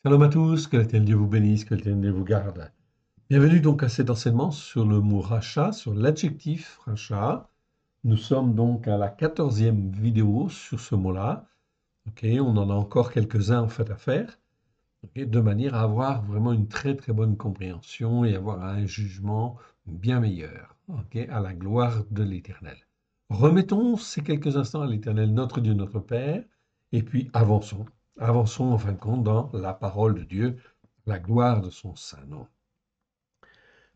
Shalom à tous, que l'Éternel Dieu vous bénisse, que l'Éternel vous garde. Bienvenue donc à cet enseignement sur le mot rachat, sur l'adjectif rachat. Nous sommes donc à la 14e vidéo sur ce mot-là. On en a encore quelques-uns en fait à faire, de manière à avoir vraiment une très très bonne compréhension et avoir un jugement bien meilleur, à la gloire de l'Éternel. Remettons ces quelques instants à l'Éternel, notre Dieu, notre Père, et puis avançons. Avançons en fin de compte dans la parole de Dieu, la gloire de son saint nom.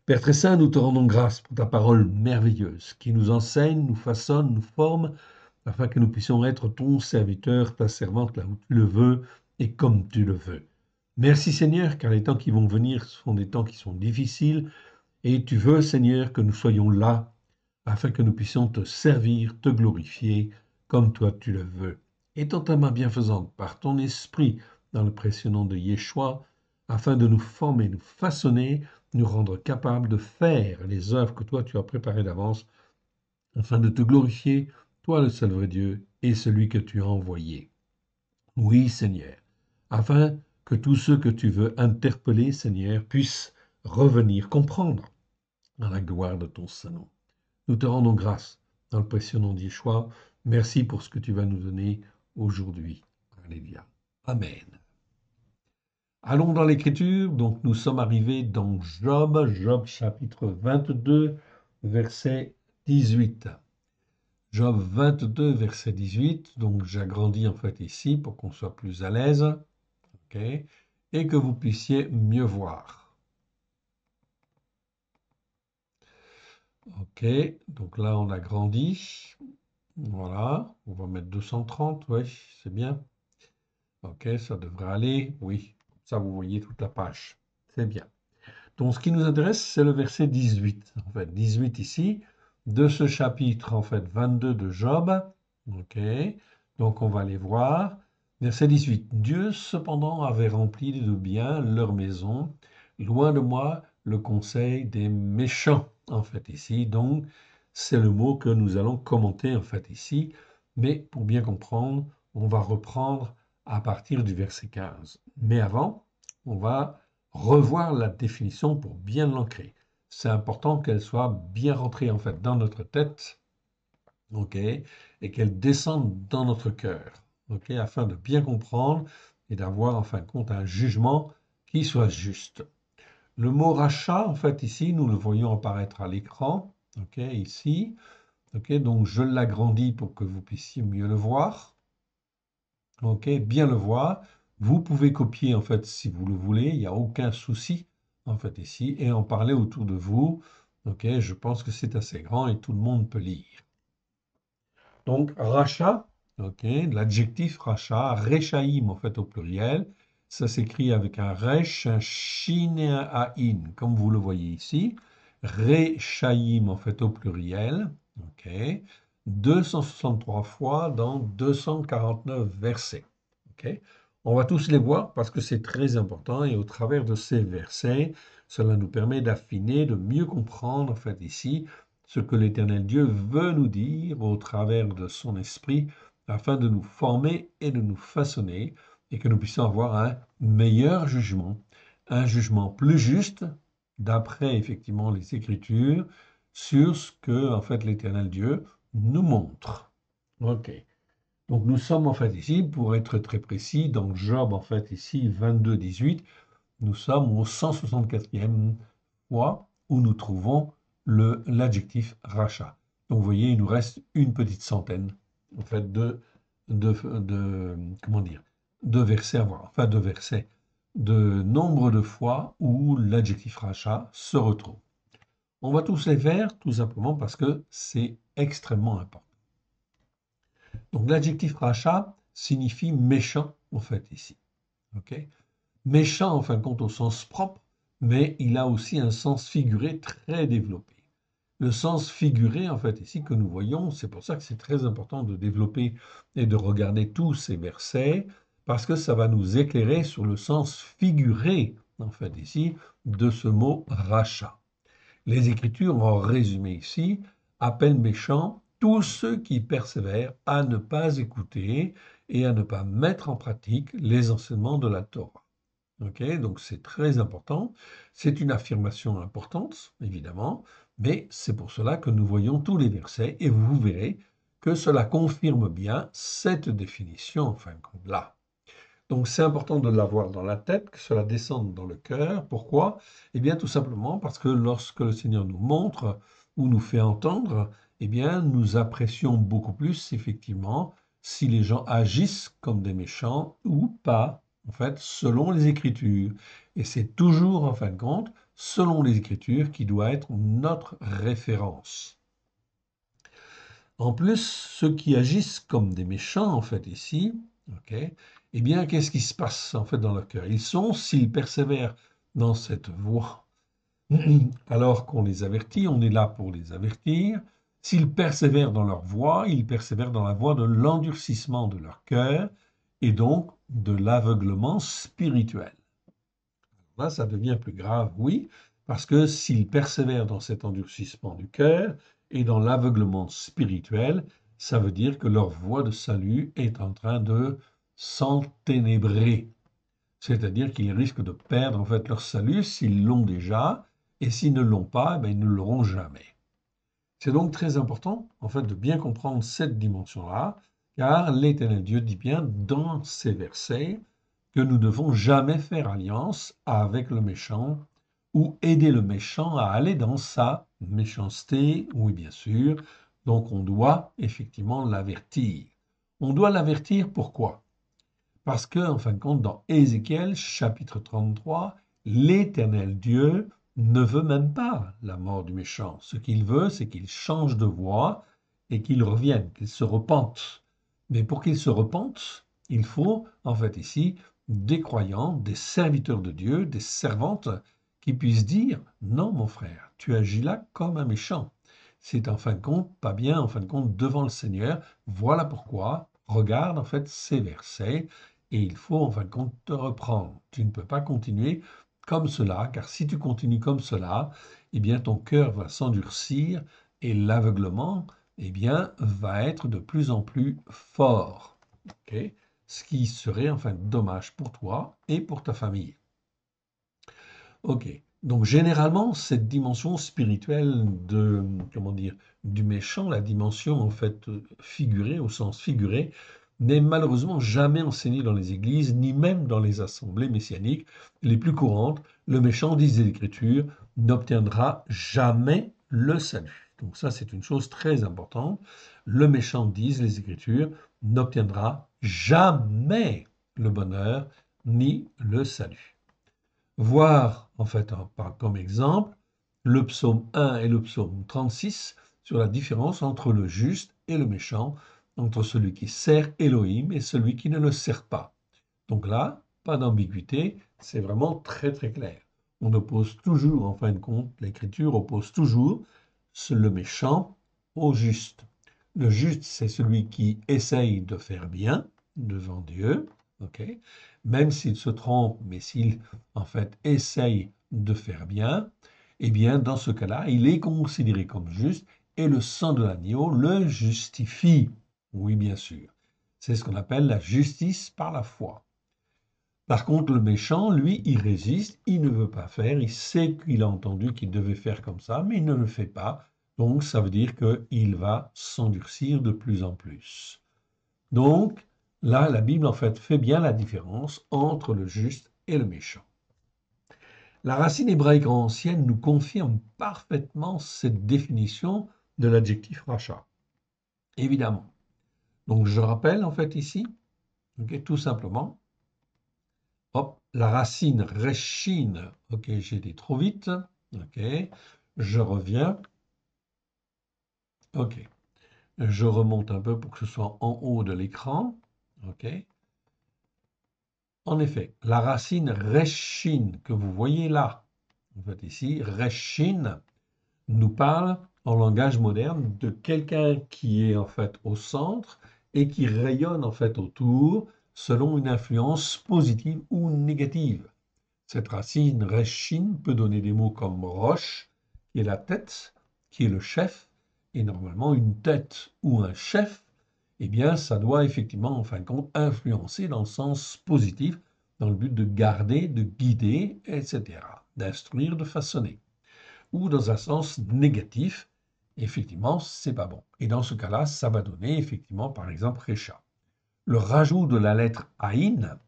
Père très saint, nous te rendons grâce pour ta parole merveilleuse qui nous enseigne, nous façonne, nous forme, afin que nous puissions être ton serviteur, ta servante, là où tu le veux et comme tu le veux. Merci Seigneur, car les temps qui vont venir sont des temps qui sont difficiles, et tu veux Seigneur que nous soyons là, afin que nous puissions te servir, te glorifier, comme toi tu le veux. Étends ta main bienfaisante par ton esprit dans le précieux nom de Yeshua, afin de nous former, nous façonner, nous rendre capables de faire les œuvres que toi tu as préparées d'avance, afin de te glorifier, toi le seul vrai Dieu et celui que tu as envoyé. Oui, Seigneur, afin que tous ceux que tu veux interpeller, Seigneur, puissent revenir, comprendre dans la gloire de ton saint nom. Nous te rendons grâce dans le précieux nom d'Yeshua. Merci pour ce que tu vas nous donner aujourd'hui. Alléluia. Amen. Allons dans l'Écriture. Donc, nous sommes arrivés dans Job chapitre 22, verset 18. Job 22, verset 18. Donc, j'agrandis en fait ici pour qu'on soit plus à l'aise. Et que vous puissiez mieux voir. Ok, donc là on a grandi. Voilà, on va mettre 230, oui, c'est bien. Ok, ça devrait aller, oui. Ça, vous voyez toute la page. C'est bien. Donc, ce qui nous intéresse, c'est le verset 18. En fait, 18 ici, de ce chapitre, en fait, 22 de Job. Ok, donc on va aller voir. Verset 18. Dieu, cependant, avait rempli de bien leur maison. Loin de moi le conseil des méchants, en fait, ici. Donc, c'est le mot que nous allons commenter, en fait, ici. Mais pour bien comprendre, on va reprendre à partir du verset 15. Mais avant, on va revoir la définition pour bien l'ancrer. C'est important qu'elle soit bien rentrée en fait dans notre tête, et qu'elle descende dans notre cœur, afin de bien comprendre et d'avoir en fin de compte un jugement qui soit juste. Le mot rachat, en fait, ici, nous le voyons apparaître à l'écran, ici, donc je l'agrandis pour que vous puissiez mieux le voir. Bien le voir. Vous pouvez copier en fait si vous le voulez, il n'y a aucun souci en fait ici et en parler autour de vous. Je pense que c'est assez grand et tout le monde peut lire. Donc rachat, l'adjectif rachat, rechaïm en fait au pluriel, ça s'écrit avec un resh, un shin et un aïn, comme vous le voyez ici. Rechaïm en fait au pluriel, 263 fois dans 249 versets. On va tous les voir parce que c'est très important et au travers de ces versets, cela nous permet d'affiner, de mieux comprendre en fait ici ce que l'Éternel Dieu veut nous dire au travers de son esprit afin de nous former et de nous façonner et que nous puissions avoir un meilleur jugement, un jugement plus juste d'après effectivement les Écritures sur ce que en fait l'Éternel Dieu nous montre. Donc nous sommes en fait ici, pour être très précis, dans Job en fait ici 22, 18, nous sommes au 164e fois où nous trouvons l'adjectif rachat. Donc vous voyez, il nous reste une petite centaine en fait comment dire, de versets à voir, enfin de versets, de nombre de fois où l'adjectif rachat se retrouve. On va tous les faire tout simplement parce que c'est extrêmement important. Donc l'adjectif rachat signifie méchant en fait ici. Méchant en fin de compte au sens propre, mais il a aussi un sens figuré très développé. Le sens figuré en fait ici que nous voyons, c'est pour ça que c'est très important de développer et de regarder tous ces versets, parce que ça va nous éclairer sur le sens figuré en fait ici de ce mot rachat. Les Écritures, en résumé ici, appellent méchants tous ceux qui persévèrent à ne pas écouter et à ne pas mettre en pratique les enseignements de la Torah. Ok, donc c'est très important. C'est une affirmation importante, évidemment, mais c'est pour cela que nous voyons tous les versets et vous verrez que cela confirme bien cette définition, en fin de compte, là. Donc c'est important de l'avoir dans la tête, que cela descende dans le cœur. Pourquoi? Eh bien tout simplement parce que lorsque le Seigneur nous montre ou nous fait entendre, eh bien nous apprécions beaucoup plus effectivement si les gens agissent comme des méchants ou pas, en fait, selon les Écritures. Et c'est toujours, en fin de compte, selon les Écritures qui doit être notre référence. En plus, ceux qui agissent comme des méchants, en fait, ici, ok, eh bien, qu'est-ce qui se passe, en fait, dans leur cœur? Ils sont, s'ils persévèrent dans cette voie, alors qu'on les avertit, on est là pour les avertir. S'ils persévèrent dans leur voie, ils persévèrent dans la voie de l'endurcissement de leur cœur et donc de l'aveuglement spirituel. Là, ça devient plus grave, oui, parce que s'ils persévèrent dans cet endurcissement du cœur et dans l'aveuglement spirituel, ça veut dire que leur voie de salut est en train de s'enténébrer. C'est-à-dire qu'ils risquent de perdre en fait leur salut s'ils l'ont déjà, et s'ils ne l'ont pas, ben, ils ne l'auront jamais. C'est donc très important en fait de bien comprendre cette dimension-là, car l'Éternel Dieu dit bien dans ces versets que nous ne devons jamais faire alliance avec le méchant ou aider le méchant à aller dans sa méchanceté, oui bien sûr. Donc on doit effectivement l'avertir. On doit l'avertir pourquoi? Parce que, en fin de compte, dans Ézéchiel chapitre 33, l'Éternel Dieu ne veut même pas la mort du méchant. Ce qu'il veut, c'est qu'il change de voie et qu'il revienne, qu'il se repente. Mais pour qu'il se repente, il faut, en fait, ici, des croyants, des serviteurs de Dieu, des servantes qui puissent dire, non, mon frère, tu agis là comme un méchant. C'est en fin de compte pas bien, en fin de compte, devant le Seigneur. Voilà pourquoi, regarde en fait ces versets et il faut en fin de compte te reprendre. Tu ne peux pas continuer comme cela, car si tu continues comme cela, eh bien ton cœur va s'endurcir et l'aveuglement, eh bien, va être de plus en plus fort. Ok. Ce qui serait enfin dommage pour toi et pour ta famille. Ok. Donc généralement, cette dimension spirituelle de, comment dire, du méchant, la dimension en fait figurée, au sens figuré, n'est malheureusement jamais enseignée dans les églises, ni même dans les assemblées messianiques les plus courantes. Le méchant, disent les Écritures, n'obtiendra jamais le salut. Donc ça, c'est une chose très importante. Le méchant, disent les Écritures, n'obtiendra jamais le bonheur ni le salut. Voir, en fait, comme exemple, le psaume 1 et le psaume 36 sur la différence entre le juste et le méchant, entre celui qui sert Elohim et celui qui ne le sert pas. Donc là, pas d'ambiguïté, c'est vraiment très très clair. On oppose toujours, en fin de compte, l'Écriture oppose toujours le méchant au juste. Le juste, c'est celui qui essaye de faire bien devant Dieu, ok? Même s'il se trompe, mais s'il, en fait, essaye de faire bien, eh bien, dans ce cas-là, il est considéré comme juste et le sang de l'agneau le justifie. Oui, bien sûr. C'est ce qu'on appelle la justice par la foi. Par contre, le méchant, lui, il résiste, il ne veut pas faire, il sait qu'il a entendu qu'il devait faire comme ça, mais il ne le fait pas. Donc, ça veut dire qu'il va s'endurcir de plus en plus. Donc, là, la Bible, en fait, fait bien la différence entre le juste et le méchant. La racine hébraïque ancienne nous confirme parfaitement cette définition de l'adjectif rachat. Évidemment. Donc, je rappelle, en fait, ici, okay, tout simplement, hop, la racine reshin, ok, j'ai été trop vite, ok, je reviens, ok, je remonte un peu pour que ce soit en haut de l'écran, ok. En effet, la racine reshin que vous voyez là, en fait ici, reshin, nous parle en langage moderne de quelqu'un qui est en fait au centre et qui rayonne en fait autour selon une influence positive ou négative. Cette racine reshin peut donner des mots comme roche, qui est la tête, qui est le chef, et normalement une tête ou un chef, eh bien ça doit effectivement en fin de compte influencer dans le sens positif, dans le but de garder, de guider, etc., d'instruire, de façonner. Ou dans un sens négatif, effectivement, c'est pas bon. Et dans ce cas-là, ça va donner effectivement, par exemple, Recha. Le rajout de la lettre Aïn,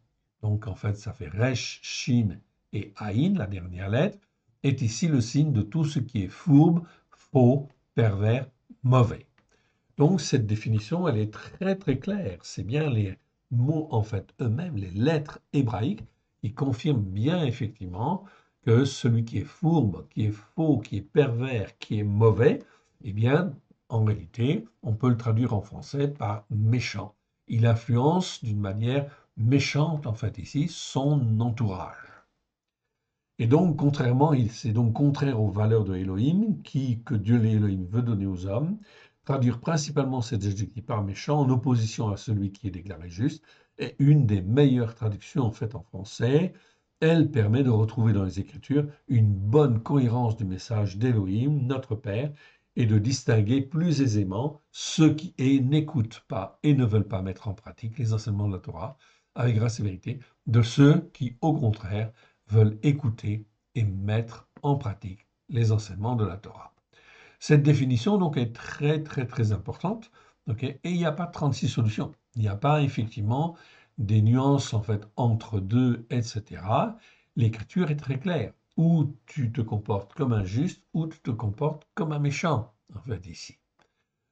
donc en fait ça fait Resh, Shin et Aïn, la dernière lettre, est ici le signe de tout ce qui est fourbe, faux, pervers, mauvais. Donc cette définition, elle est très très claire. C'est bien les mots en fait eux-mêmes, les lettres hébraïques, qui confirment bien effectivement que celui qui est fourbe, qui est faux, qui est pervers, qui est mauvais, eh bien en réalité, on peut le traduire en français par méchant. Il influence d'une manière méchante en fait ici son entourage. Et donc, c'est donc contraire aux valeurs de Elohim, que Dieu l'Elohim veut donner aux hommes, traduire principalement cet adjectif par méchant en opposition à celui qui est déclaré juste, est une des meilleures traductions en fait en français. Elle permet de retrouver dans les Écritures une bonne cohérence du message d'Elohim, notre Père, et de distinguer plus aisément ceux qui n'écoutent pas et ne veulent pas mettre en pratique les enseignements de la Torah avec grâce et vérité, de ceux qui, au contraire, veulent écouter et mettre en pratique les enseignements de la Torah. Cette définition donc est très très très importante, okay, et il n'y a pas 36 solutions. Il n'y a pas effectivement des nuances en fait entre deux, etc. L'écriture est très claire. Ou tu te comportes comme un juste, ou tu te comportes comme un méchant, en fait, ici.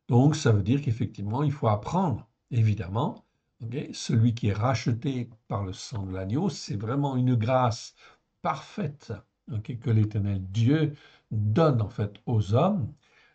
Donc, ça veut dire qu'effectivement, il faut apprendre, évidemment. Okay, celui qui est racheté par le sang de l'agneau, c'est vraiment une grâce parfaite, okay, que l'Éternel Dieu donne en fait aux hommes.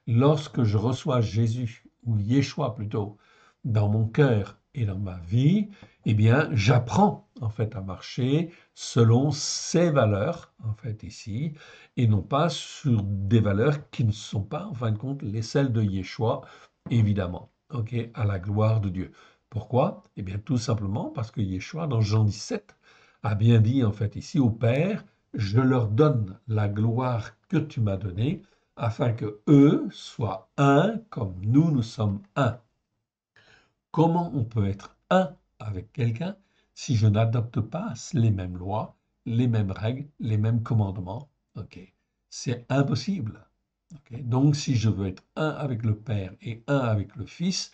Lorsque je reçois Jésus, ou Yeshua plutôt, dans mon cœur et dans ma vie, eh bien, j'apprends en fait à marcher selon ses valeurs, en fait ici, et non pas sur des valeurs qui ne sont pas, en fin de compte, les celles de Yeshua, évidemment, ok, à la gloire de Dieu. Pourquoi? Eh bien, tout simplement parce que Yeshua, dans Jean 17, a bien dit, en fait, ici, au Père, je leur donne la gloire que tu m'as donnée, afin que eux soient un comme nous sommes un. Comment on peut être un avec quelqu'un si je n'adopte pas les mêmes lois, les mêmes règles, les mêmes commandements? Ok, c'est impossible. Okay. Donc, si je veux être un avec le Père et un avec le Fils,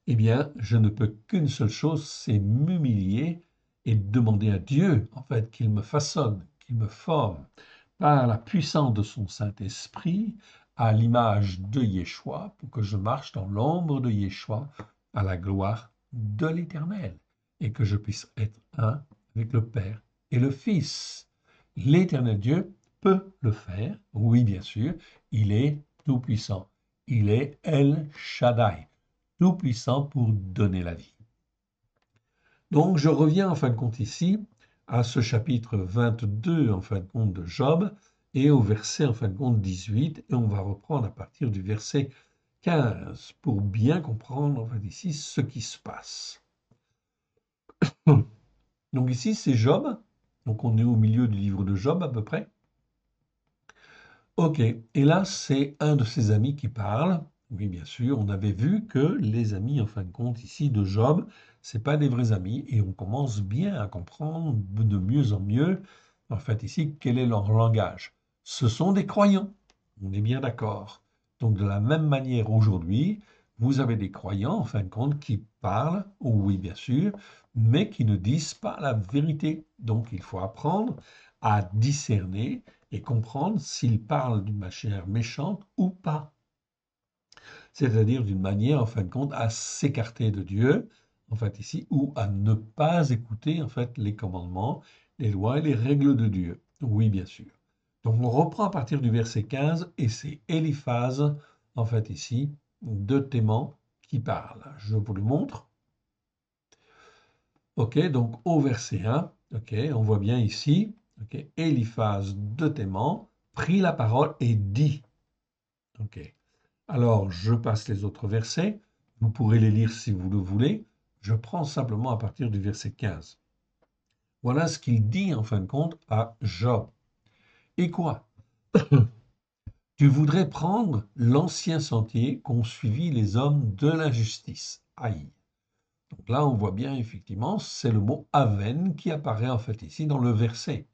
eh bien, je ne peux qu'une seule chose, c'est m'humilier et demander à Dieu, en fait, qu'il me façonne, qu'il me forme par la puissance de son Saint-Esprit à l'image de Yeshua, pour que je marche dans l'ombre de Yeshua à la gloire de l'Éternel et que je puisse être un avec le Père et le Fils. L'Éternel Dieu peut le faire, oui bien sûr, il est tout-puissant. Il est El Shaddai, tout-puissant pour donner la vie. Donc je reviens en fin de compte ici à ce chapitre 22 en fin de compte de Job et au verset en fin de compte 18 et on va reprendre à partir du verset 15 pour bien comprendre en fait ici ce qui se passe. Donc ici c'est Job, donc on est au milieu du livre de Job à peu près. Ok, et là c'est un de ses amis qui parle. Oui, bien sûr, on avait vu que les amis, en fin de compte, ici de Job, c'est pas des vrais amis, et on commence bien à comprendre de mieux en mieux, en fait, ici, quel est leur langage. Ce sont des croyants, on est bien d'accord. Donc, de la même manière, aujourd'hui, vous avez des croyants, en fin de compte, qui parlent, oui, bien sûr, mais qui ne disent pas la vérité. Donc, il faut apprendre à discerner et comprendre s'ils parlent d'une manière méchante ou pas. C'est-à-dire d'une manière, en fin de compte, à s'écarter de Dieu, en fait ici, ou à ne pas écouter, en fait, les commandements, les lois et les règles de Dieu. Oui, bien sûr. Donc on reprend à partir du verset 15, et c'est Éliphaz, en fait ici, de Théman, qui parle. Je vous le montre. Ok, donc au verset 1, ok, on voit bien ici, ok, Éliphaz de Théman prit la parole et dit. Ok. Alors, je passe les autres versets. Vous pourrez les lire si vous le voulez. Je prends simplement à partir du verset 15. Voilà ce qu'il dit en fin de compte à Job. Et quoi? Tu voudrais prendre l'ancien sentier qu'ont suivi les hommes de la justice. Aïe. Donc là, on voit bien effectivement, c'est le mot aven qui apparaît en fait ici dans le verset.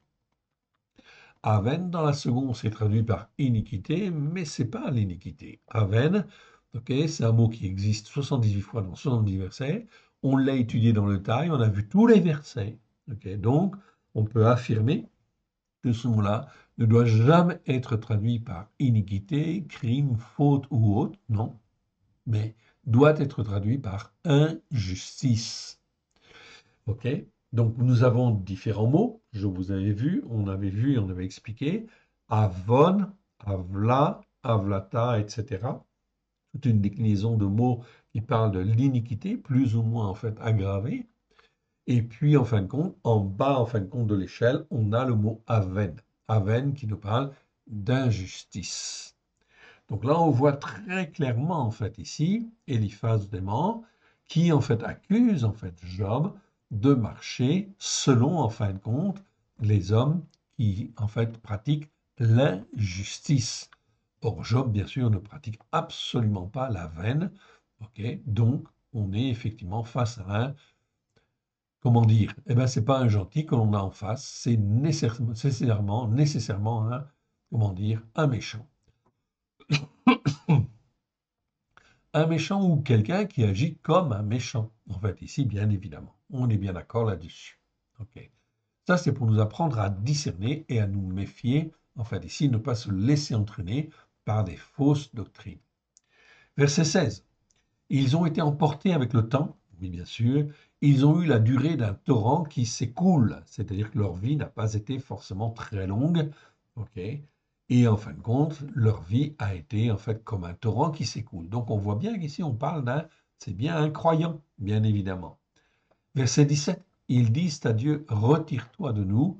Aven, dans la seconde, c'est traduit par iniquité, mais c'est pas l'iniquité. Aven, ok, c'est un mot qui existe 78 fois dans 70 versets. On l'a étudié dans le Taille, on a vu tous les versets. Ok, donc, on peut affirmer que ce mot-là ne doit jamais être traduit par iniquité, crime, faute ou autre, non, mais doit être traduit par injustice. Ok? Donc, nous avons différents mots. Je vous avais vu, on avait expliqué. Avon, avla, avlata, etc. Toute une déclinaison de mots qui parlent de l'iniquité, plus ou moins en fait aggravée. Et puis, en fin de compte, en bas, en fin de compte de l'échelle, on a le mot aven. Aven qui nous parle d'injustice. Donc là, on voit très clairement, en fait, ici, Eliphaz dément, qui, en fait, accuse, en fait, Job de marcher selon, en fin de compte, les hommes qui, en fait, pratiquent l'injustice. Or, Job, bien sûr, ne pratique absolument pas la veine, ok? Donc, on est effectivement face à un, comment dire, eh bien, c'est pas un gentil que l'on a en face, c'est nécessairement un, comment dire, un méchant. Un méchant ou quelqu'un qui agit comme un méchant. En fait, ici, bien évidemment, on est bien d'accord là-dessus. Ok. Ça, c'est pour nous apprendre à discerner et à nous méfier. En fait, ici, ne pas se laisser entraîner par des fausses doctrines. Verset 16. Ils ont été emportés avec le temps, oui, bien sûr. Ils ont eu la durée d'un torrent qui s'écoule, c'est-à-dire que leur vie n'a pas été forcément très longue. Ok. Et en fin de compte, leur vie a été en fait comme un torrent qui s'écoule. Donc on voit bien qu'ici on parle d'un, c'est bien un croyant, bien évidemment. Verset 17, ils disent à Dieu, retire-toi de nous,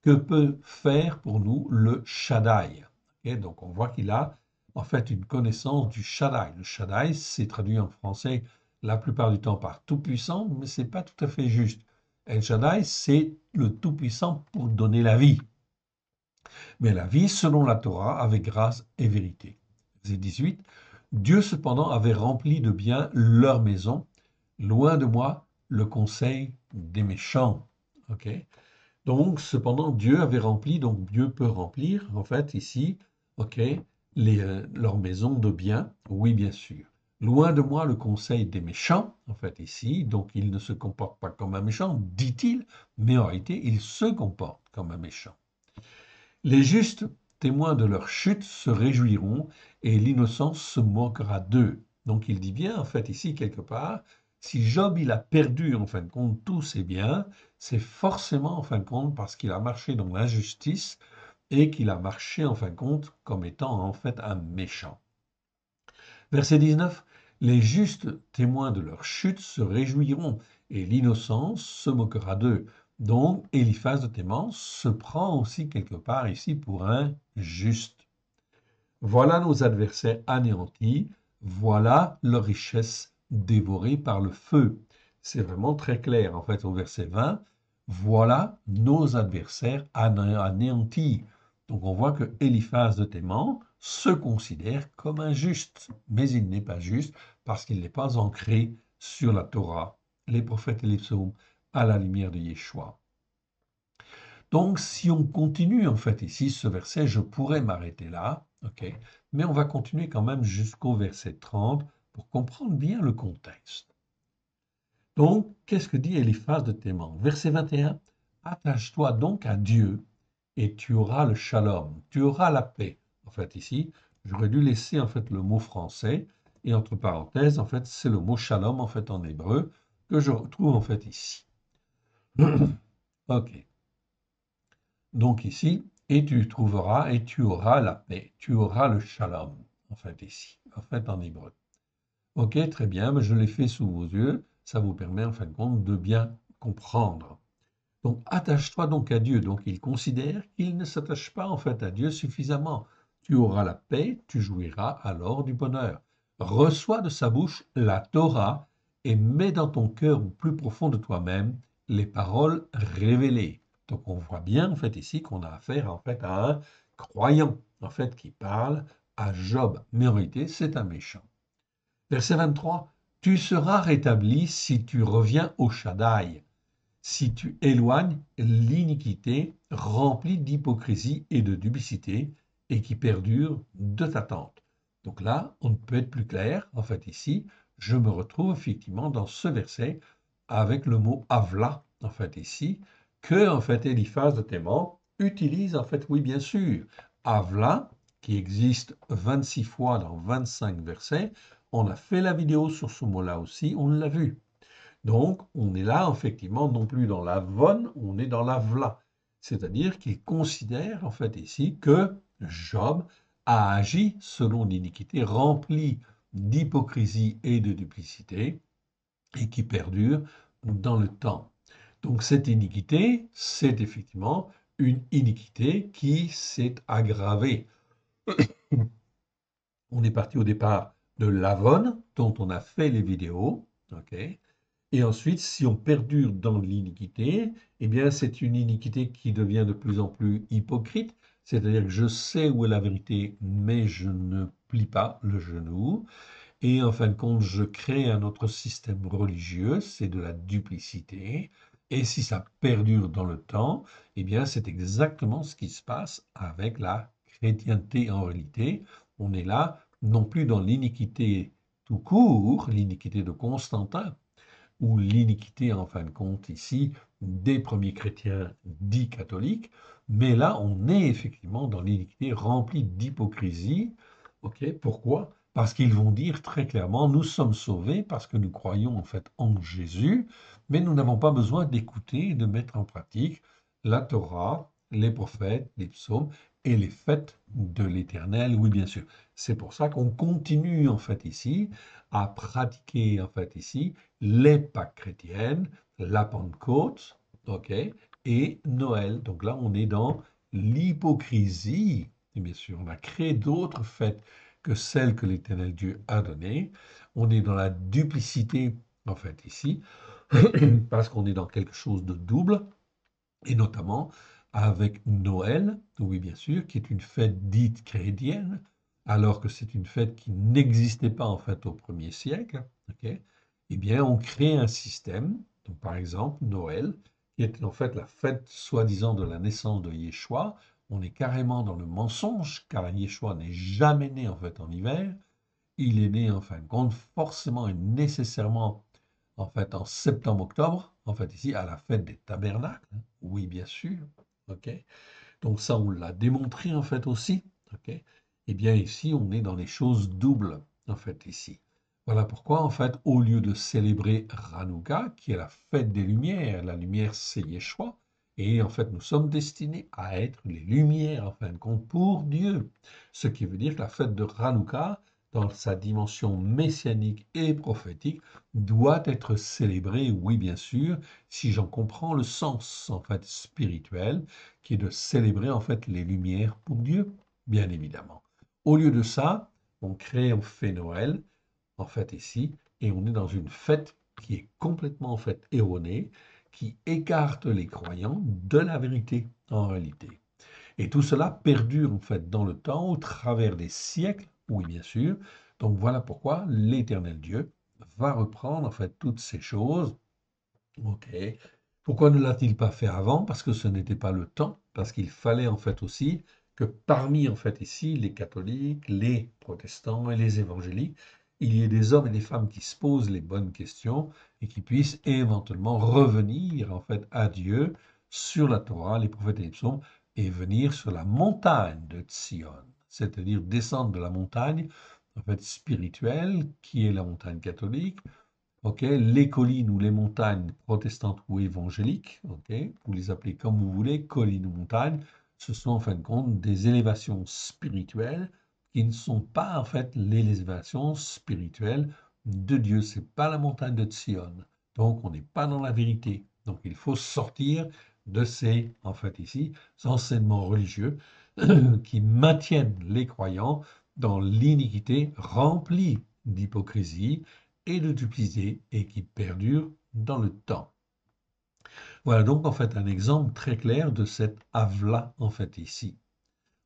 que peut faire pour nous le Shaddai? Ok, donc on voit qu'il a en fait une connaissance du Shaddai. Le Shaddai, c'est traduit en français la plupart du temps par Tout-Puissant, mais c'est pas tout à fait juste. El Shaddai, c'est le Tout-Puissant pour donner la vie. Mais la vie selon la Torah avec grâce et vérité. Verset 18. Dieu cependant avait rempli de bien leur maison. Loin de moi le conseil des méchants. Ok. Donc, cependant, Dieu avait rempli, donc Dieu peut remplir, en fait, ici, ok, leur maison de bien, oui, bien sûr. Loin de moi le conseil des méchants, en fait, ici, donc il ne se comporte pas comme un méchant, dit-il, mais en réalité, il se comporte comme un méchant. Les justes, témoins de leur chute, se réjouiront et l'innocence se moquera d'eux. Donc il dit bien, en fait, ici, quelque part, si Job, il a perdu, en fin de compte, tous ses biens, c'est forcément, en fin de compte, parce qu'il a marché dans l'injustice et qu'il a marché, en fin de compte, comme étant, en fait, un méchant. Verset 19. Les justes témoins de leur chute se réjouiront et l'innocence se moquera d'eux. Donc, Eliphaz de Théman se prend aussi quelque part ici pour un juste. Voilà nos adversaires anéantis, voilà leur richesse dévorée par le feu. C'est vraiment très clair en fait au verset 20. Voilà nos adversaires anéantis. Donc on voit que Eliphaz de Théman se considère comme injuste, mais il n'est pas juste parce qu'il n'est pas ancré sur la Torah, les prophètes et les psaumes à la lumière de Yeshua. Donc, si on continue en fait ici ce verset, je pourrais m'arrêter là, ok, mais on va continuer quand même jusqu'au verset 30 pour comprendre bien le contexte. Donc, qu'est-ce que dit Eliphaz de Théman? Verset 21, attache-toi donc à Dieu et tu auras le shalom, tu auras la paix. En fait, ici, j'aurais dû laisser en fait le mot français et entre parenthèses, en fait, c'est le mot shalom en fait en hébreu que je retrouve en fait ici. Ok. Donc ici, et tu trouveras et tu auras la paix, tu auras le shalom, en fait ici, en fait en hébreu. Ok, très bien, mais je l'ai fait sous vos yeux, ça vous permet en fin de compte de bien comprendre. Donc attache-toi donc à Dieu. Donc il considère qu'il ne s'attache pas en fait à Dieu suffisamment. Tu auras la paix, tu jouiras alors du bonheur. Reçois de sa bouche la Torah et mets dans ton cœur au plus profond de toi-même les paroles révélées. Donc on voit bien en fait ici qu'on a affaire en fait à un croyant en fait qui parle à Job, mais en réalité c'est un méchant. Verset 23. Tu seras rétabli si tu reviens au Shaddai, si tu éloignes l'iniquité remplie d'hypocrisie et de duplicité et qui perdure de ta tente. Donc là, on ne peut être plus clair. En fait, ici, je me retrouve effectivement dans ce verset avec le mot avla, en fait, ici, que, en fait, Eliphaz de Théman utilise, en fait, oui, bien sûr, avla, qui existe 26 fois dans 25 versets. On a fait la vidéo sur ce mot-là aussi, on l'a vu. Donc, on est là, effectivement, non plus dans la von, on est dans la vla. C'est-à-dire qu'il considère, en fait, ici, que Job a agi selon l'iniquité remplie d'hypocrisie et de duplicité et qui perdure dans le temps. Donc, cette iniquité, c'est effectivement une iniquité qui s'est aggravée. On est parti au départ de l'Avon, dont on a fait les vidéos, ok. Et ensuite, si on perdure dans l'iniquité, eh bien, c'est une iniquité qui devient de plus en plus hypocrite, c'est-à-dire que je sais où est la vérité, mais je ne plie pas le genou. Et en fin de compte, je crée un autre système religieux, c'est de la duplicité. Et si ça perdure dans le temps, eh bien, c'est exactement ce qui se passe avec la chrétienté en réalité. On est là, non plus dans l'iniquité tout court, l'iniquité de Constantin, ou l'iniquité, en fin de compte, ici, des premiers chrétiens dits catholiques, mais là, on est effectivement dans l'iniquité remplie d'hypocrisie. Ok, pourquoi? Parce qu'ils vont dire très clairement, nous sommes sauvés parce que nous croyons en fait en Jésus, mais nous n'avons pas besoin d'écouter et de mettre en pratique la Torah, les prophètes, les psaumes et les fêtes de l'Éternel. Oui, bien sûr. C'est pour ça qu'on continue en fait ici à pratiquer en fait ici les Pâques chrétiennes, la Pentecôte, ok, et Noël. Donc là, on est dans l'hypocrisie. Et bien sûr, on a créé d'autres fêtes que celles que l'Éternel Dieu a données. On est dans la duplicité, en fait, ici, parce qu'on est dans quelque chose de double, et notamment avec Noël, oui, bien sûr, qui est une fête dite chrétienne, alors que c'est une fête qui n'existait pas, en fait, au premier siècle, ok. Eh bien, on crée un système, donc par exemple Noël, qui est en fait la fête soi-disant de la naissance de Yeshua. On est carrément dans le mensonge, car Yeshua n'est jamais né en fait en hiver. Il est né en fin de compte forcément et nécessairement en fait en septembre-octobre, en fait ici à la fête des tabernacles. Oui, bien sûr. Ok. Donc ça, on l'a démontré en fait aussi. Ok. Eh bien ici, on est dans les choses doubles en fait ici. Voilà pourquoi en fait, au lieu de célébrer Hanouka, qui est la fête des lumières, la lumière c'est Yeshua, et en fait nous sommes destinés à être les lumières en fin de compte pour Dieu. Ce qui veut dire que la fête de Hanouka, dans sa dimension messianique et prophétique, doit être célébrée, oui bien sûr, si j'en comprends le sens en fait spirituel, qui est de célébrer en fait les lumières pour Dieu, bien évidemment. Au lieu de ça, on fait Noël, en fait ici, et on est dans une fête qui est complètement en fait erronée, qui écarte les croyants de la vérité en réalité. Et tout cela perdure en fait dans le temps, au travers des siècles, oui bien sûr. Donc voilà pourquoi l'Éternel Dieu va reprendre en fait toutes ces choses. Ok. Pourquoi ne l'a-t-il pas fait avant? Parce que ce n'était pas le temps, parce qu'il fallait en fait aussi que parmi en fait ici les catholiques, les protestants et les évangéliques, il y ait des hommes et des femmes qui se posent les bonnes questions et qui puissent éventuellement revenir en fait à Dieu sur la Torah, les prophètes et les psaumes, et venir sur la montagne de Sion, c'est-à-dire descendre de la montagne en fait spirituelle qui est la montagne catholique. Ok, les collines ou les montagnes protestantes ou évangéliques, ok, vous les appelez comme vous voulez, collines ou montagnes, ce sont en fin de compte des élévations spirituelles qui ne sont pas en fait les élévations spirituelles de Dieu. C'est pas la montagne de Sion. Donc on n'est pas dans la vérité. Donc il faut sortir de ces, en fait ici, enseignements religieux qui maintiennent les croyants dans l'iniquité remplie d'hypocrisie et de duplicité et qui perdure dans le temps. Voilà donc en fait un exemple très clair de cette avla en fait ici.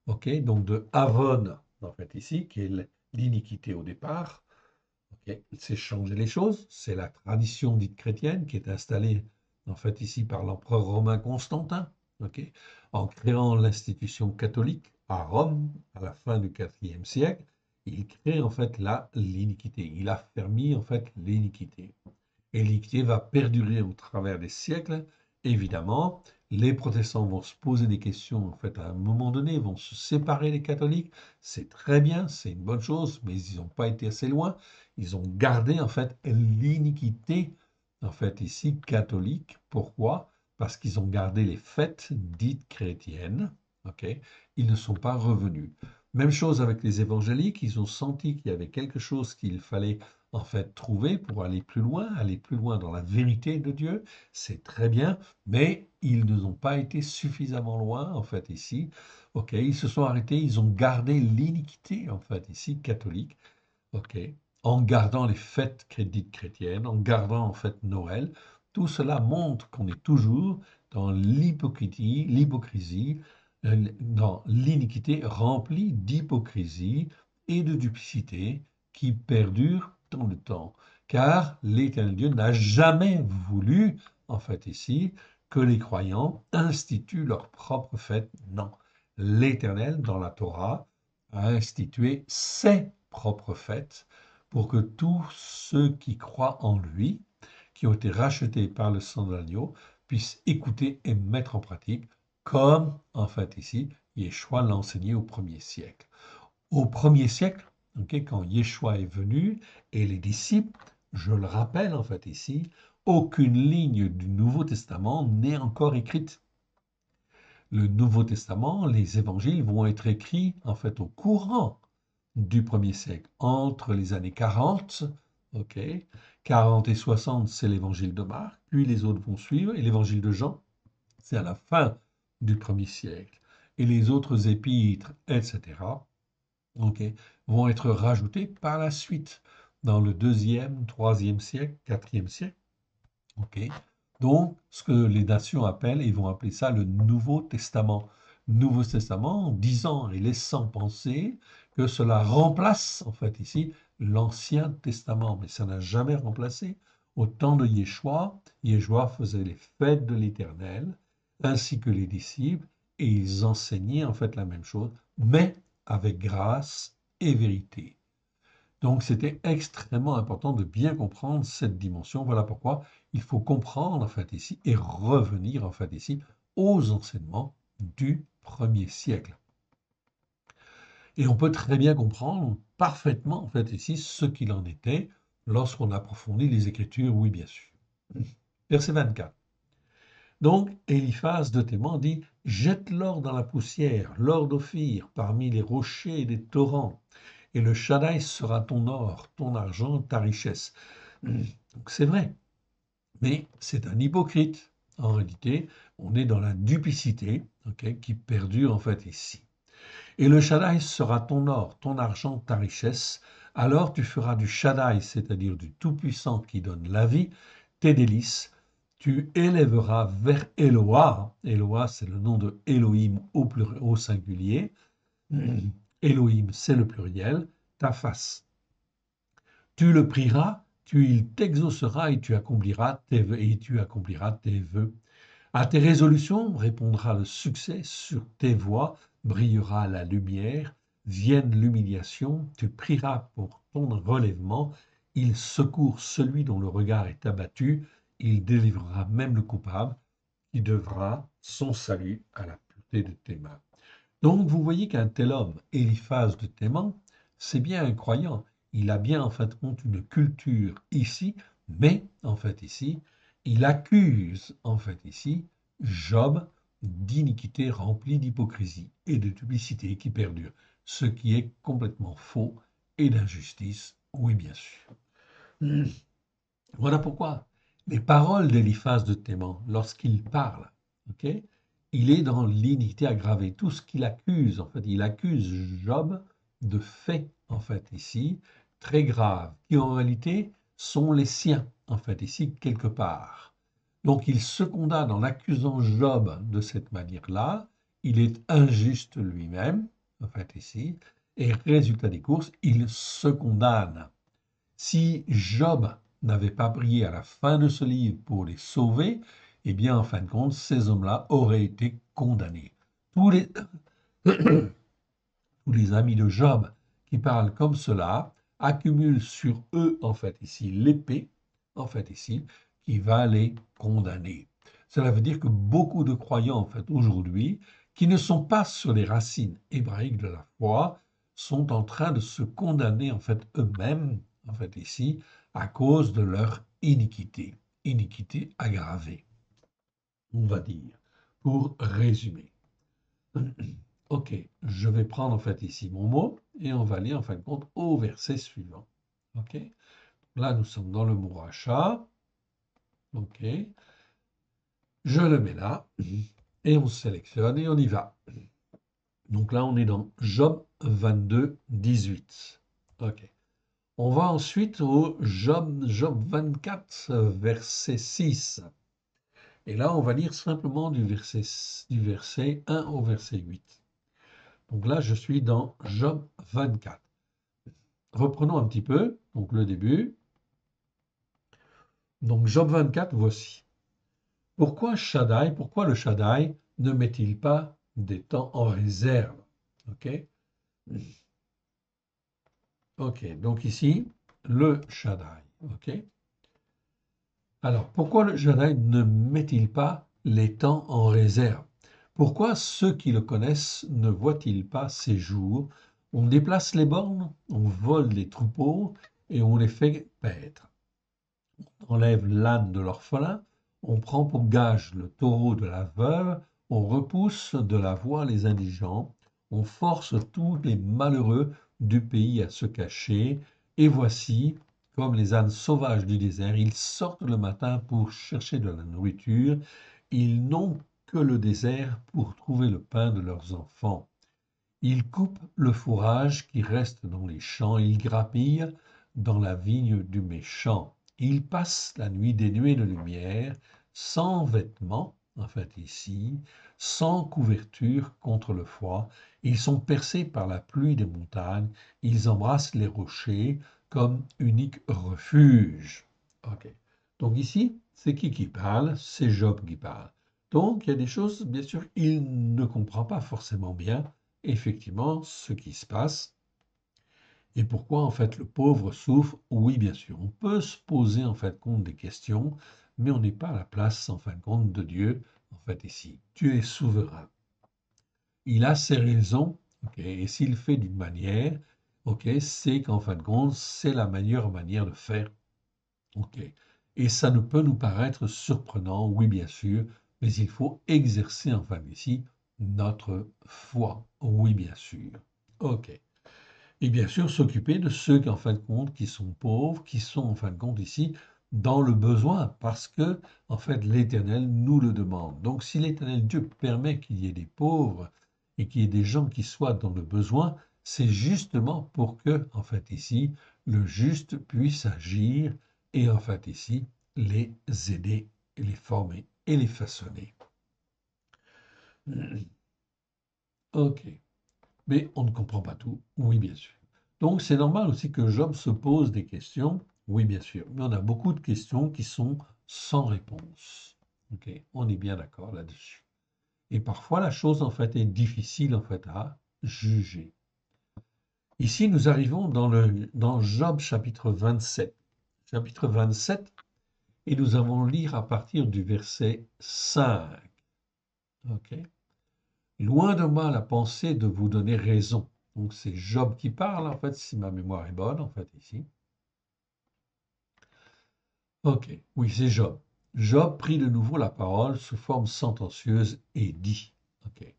Ok, donc de avon en fait ici qui est l'iniquité au départ. Ok, c'est changer les choses. C'est la tradition dite chrétienne qui est installée en fait ici par l'empereur romain Constantin, ok, en créant l'institution catholique à Rome à la fin du IVe siècle. Il crée en fait l'iniquité. Il a permis en fait l'iniquité. Et l'iniquité va perdurer au travers des siècles. Évidemment, les protestants vont se poser des questions, en fait, à un moment donné, vont se séparer des catholiques. C'est très bien, c'est une bonne chose, mais ils n'ont pas été assez loin. Ils ont gardé, en fait, l'iniquité, en fait, ici, catholique. Pourquoi? Parce qu'ils ont gardé les fêtes dites chrétiennes. Ok, ils ne sont pas revenus. Même chose avec les évangéliques, ils ont senti qu'il y avait quelque chose qu'il fallait en fait trouver pour aller plus loin dans la vérité de Dieu, c'est très bien, mais ils ne ont pas été suffisamment loin en fait ici. Ok, ils se sont arrêtés, ils ont gardé l'iniquité en fait ici catholique. Ok, en gardant les fêtes dites chrétiennes, en gardant en fait Noël, tout cela montre qu'on est toujours dans l'hypocrisie, dans l'iniquité remplie d'hypocrisie et de duplicité qui perdure dans le temps. Car l'Éternel Dieu n'a jamais voulu, en fait ici, que les croyants instituent leur propre fête. Non. L'Éternel, dans la Torah, a institué ses propres fêtes pour que tous ceux qui croient en lui, qui ont été rachetés par le sang de l'agneau, puissent écouter et mettre en pratique, comme en fait ici, Yeshua l'a enseigné au premier siècle. Au premier siècle, okay, quand Yeshua est venu et les disciples, je le rappelle en fait ici, aucune ligne du Nouveau Testament n'est encore écrite. Le Nouveau Testament, les évangiles vont être écrits en fait au courant du premier siècle, entre les années 40, ok, 40 et 60, c'est l'évangile de Marc, puis les autres vont suivre, et l'évangile de Jean, c'est à la fin du premier siècle. Et les autres épîtres, etc., ok, vont être rajoutés par la suite, dans le deuxième, troisième siècle, quatrième siècle. Ok. Donc, ce que les nations appellent, ils vont appeler ça le Nouveau Testament. Nouveau Testament, en disant et laissant penser que cela remplace, en fait, ici, l'Ancien Testament. Mais ça n'a jamais remplacé. Au temps de Yeshua, Yeshua faisait les fêtes de l'Éternel, ainsi que les disciples, et ils enseignaient, en fait, la même chose, mais avec grâce et vérité. Donc, c'était extrêmement important de bien comprendre cette dimension. Voilà pourquoi il faut comprendre, en fait, ici, et revenir, en fait, ici, aux enseignements du premier siècle. Et on peut très bien comprendre parfaitement, en fait, ici, ce qu'il en était lorsqu'on approfondit les Écritures, oui, bien sûr. Verset 24. Donc, Eliphaz de Théman dit, jette l'or dans la poussière, l'or d'Ophir, parmi les rochers des torrents, et le Shaddai sera ton or, ton argent, ta richesse. Donc c'est vrai, mais c'est un hypocrite. En réalité, on est dans la duplicité, okay, qui perdure en fait ici. Et le Shaddai sera ton or, ton argent, ta richesse. Alors tu feras du Shaddai, c'est-à-dire du Tout-Puissant qui donne la vie, tes délices. Tu élèveras vers Eloah. Eloah, c'est le nom de Elohim au singulier. Elohim, c'est le pluriel, ta face. Tu le prieras, il t'exaucera et tu accompliras tes vœux. À tes résolutions répondra le succès, sur tes voies brillera la lumière, vienne l'humiliation, tu prieras pour ton relèvement, il secourt celui dont le regard est abattu, il délivrera même le coupable, qui devra son salut à la pureté de tes mains. Donc vous voyez qu'un tel homme, Eliphaz de Théman, c'est bien un croyant. Il a bien en fait compte une culture ici, mais en fait ici, il accuse en fait ici Job d'iniquité remplie d'hypocrisie et de duplicité qui perdure, ce qui est complètement faux et d'injustice, oui bien sûr. Voilà pourquoi les paroles d'Eliphaz de Théman, lorsqu'il parle, ok, il est dans l'iniquité aggravée. Tout ce qu'il accuse, en fait, il accuse Job de faits, en fait, ici, très graves, qui en réalité sont les siens, en fait, ici, quelque part. Donc il se condamne en accusant Job de cette manière-là. Il est injuste lui-même, en fait, ici, et résultat des courses, il se condamne. Si Job n'avait pas prié à la fin de ce livre pour les sauver, eh bien, en fin de compte, ces hommes-là auraient été condamnés. Tous les, tous les amis de Job qui parlent comme cela accumulent sur eux, en fait, ici, l'épée, en fait, ici, qui va les condamner. Cela veut dire que beaucoup de croyants, en fait, aujourd'hui, qui ne sont pas sur les racines hébraïques de la foi, sont en train de se condamner, en fait, eux-mêmes, en fait, ici, à cause de leur iniquité aggravée, on va dire, pour résumer. Ok, je vais prendre en fait ici mon mot et on va lire en fin de compte au verset suivant. Ok, là nous sommes dans le mot rachat. Ok, je le mets là et on sélectionne et on y va. Donc là on est dans Job 22, 18. Ok, on va ensuite au Job 24, verset 6. Et là on va lire simplement du verset 1 au verset 8. Donc là je suis dans Job 24. Reprenons un petit peu, donc le début. Donc Job 24, voici. Pourquoi pourquoi le Shaddai ne met-il pas des temps en réserve? Ok, ok, donc ici, le Shaddai. Ok, alors pourquoi le Shaddai ne met-il pas les temps en réserve? Pourquoi ceux qui le connaissent ne voient-ils pas ces jours? On déplace les bornes, on vole les troupeaux et on les fait paître. On enlève l'âne de l'orphelin, on prend pour gage le taureau de la veuve, on repousse de la voie les indigents, on force tous les malheureux du pays à se cacher, et voici, comme les ânes sauvages du désert, ils sortent le matin pour chercher de la nourriture, ils n'ont que le désert pour trouver le pain de leurs enfants. Ils coupent le fourrage qui reste dans les champs, ils grappillent dans la vigne du méchant. Ils passent la nuit dénués de lumière, sans vêtements, en fait ici, sans couverture contre le froid. Ils sont percés par la pluie des montagnes, ils embrassent les rochers comme unique refuge. Ok. Donc ici, c'est qui parle? C'est Job qui parle. Donc il y a des choses, bien sûr, il ne comprend pas forcément bien effectivement ce qui se passe et pourquoi en fait le pauvre souffre. Oui, bien sûr, on peut se poser en fait compte des questions, mais on n'est pas à la place en fin de compte de Dieu. En fait, ici, Dieu est souverain. Il a ses raisons, ok, et s'il fait d'une manière, ok, c'est qu'en fin de compte, c'est la meilleure manière de faire. Ok. Et ça ne peut nous paraître surprenant, oui, bien sûr, mais il faut exercer enfin ici notre foi. Oui, bien sûr. Ok. Et bien sûr, s'occuper de ceux qui, en fin de compte, qui sont pauvres, qui sont en fin de compte ici dans le besoin, parce que, en fait, l'Éternel nous le demande. Donc, si l'Éternel Dieu permet qu'il y ait des pauvres et qu'il y ait des gens qui soient dans le besoin, c'est justement pour que, en fait, ici, le juste puisse agir et, en fait, ici, les aider, les former et les façonner. Ok. Mais on ne comprend pas tout, oui bien sûr. Donc c'est normal aussi que Job se pose des questions, oui bien sûr, mais on a beaucoup de questions qui sont sans réponse. Ok, on est bien d'accord là-dessus. Et parfois la chose en fait est difficile en fait à juger. Ici nous arrivons dans Job chapitre 27. Chapitre 27, et nous allons lire à partir du verset 5. Ok. Loin de moi la pensée de vous donner raison. Donc c'est Job qui parle, en fait, si ma mémoire est bonne, en fait, ici. Ok, oui, c'est Job. Job prit de nouveau la parole sous forme sentencieuse et dit. Ok.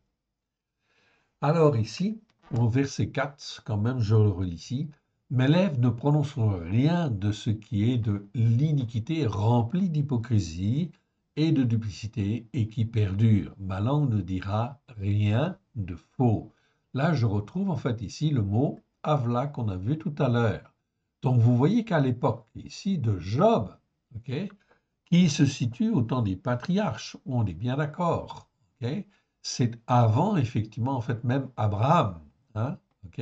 Alors ici, au verset 4, quand même, je le relis ici. Mes lèvres ne prononceront rien de ce qui est de l'iniquité remplie d'hypocrisie et de duplicité et qui perdure. Ma langue ne dira rien de faux. Là, je retrouve en fait ici le mot avla qu'on a vu tout à l'heure. Donc vous voyez qu'à l'époque ici de Job, ok, qui se situe au temps des patriarches, on est bien d'accord, ok, c'est avant effectivement en fait même Abraham, hein, ok.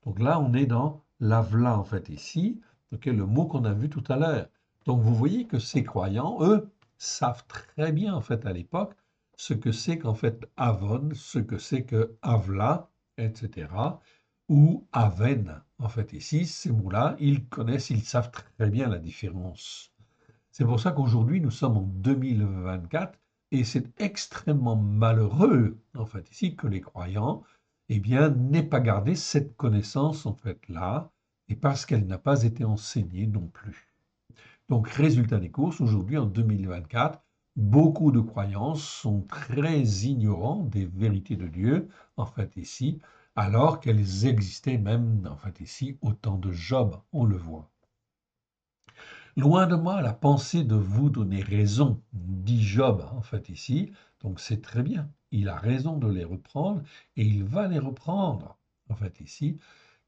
Donc là on est dans l'avla en fait ici, ok, le mot qu'on a vu tout à l'heure. Donc vous voyez que ces croyants, eux, savent très bien en fait à l'époque ce que c'est qu'en fait Avon, ce que c'est que Avla, etc. ou Aven. En fait ici, ces mots-là, ils connaissent, ils savent très bien la différence. C'est pour ça qu'aujourd'hui, nous sommes en 2024 et c'est extrêmement malheureux, en fait, ici, que les croyants, eh bien, n'aient pas gardé cette connaissance, en fait, là, et parce qu'elle n'a pas été enseignée non plus. Donc, résultat des courses, aujourd'hui, en 2024, beaucoup de croyants sont très ignorants des vérités de Dieu, en fait, ici, alors qu'elles existaient même, en fait, ici, au temps de Job, on le voit. Loin de moi la pensée de vous donner raison, dit Job, en fait, ici. Donc c'est très bien. Il a raison de les reprendre et il va les reprendre, en fait, ici,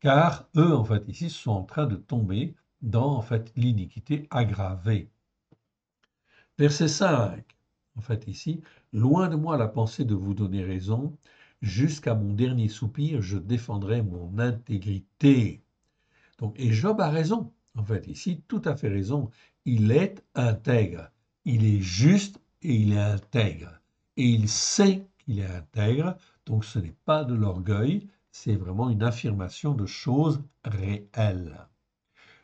car eux, en fait, ici, sont en train de tomber dans, en fait, l'iniquité aggravée. Verset 5, en fait, ici, loin de moi la pensée de vous donner raison, jusqu'à mon dernier soupir, je défendrai mon intégrité. Donc, et Job a raison, en fait, ici, tout à fait raison. Il est intègre, il est juste et il est intègre. Et il sait qu'il est intègre, donc ce n'est pas de l'orgueil, c'est vraiment une affirmation de choses réelles.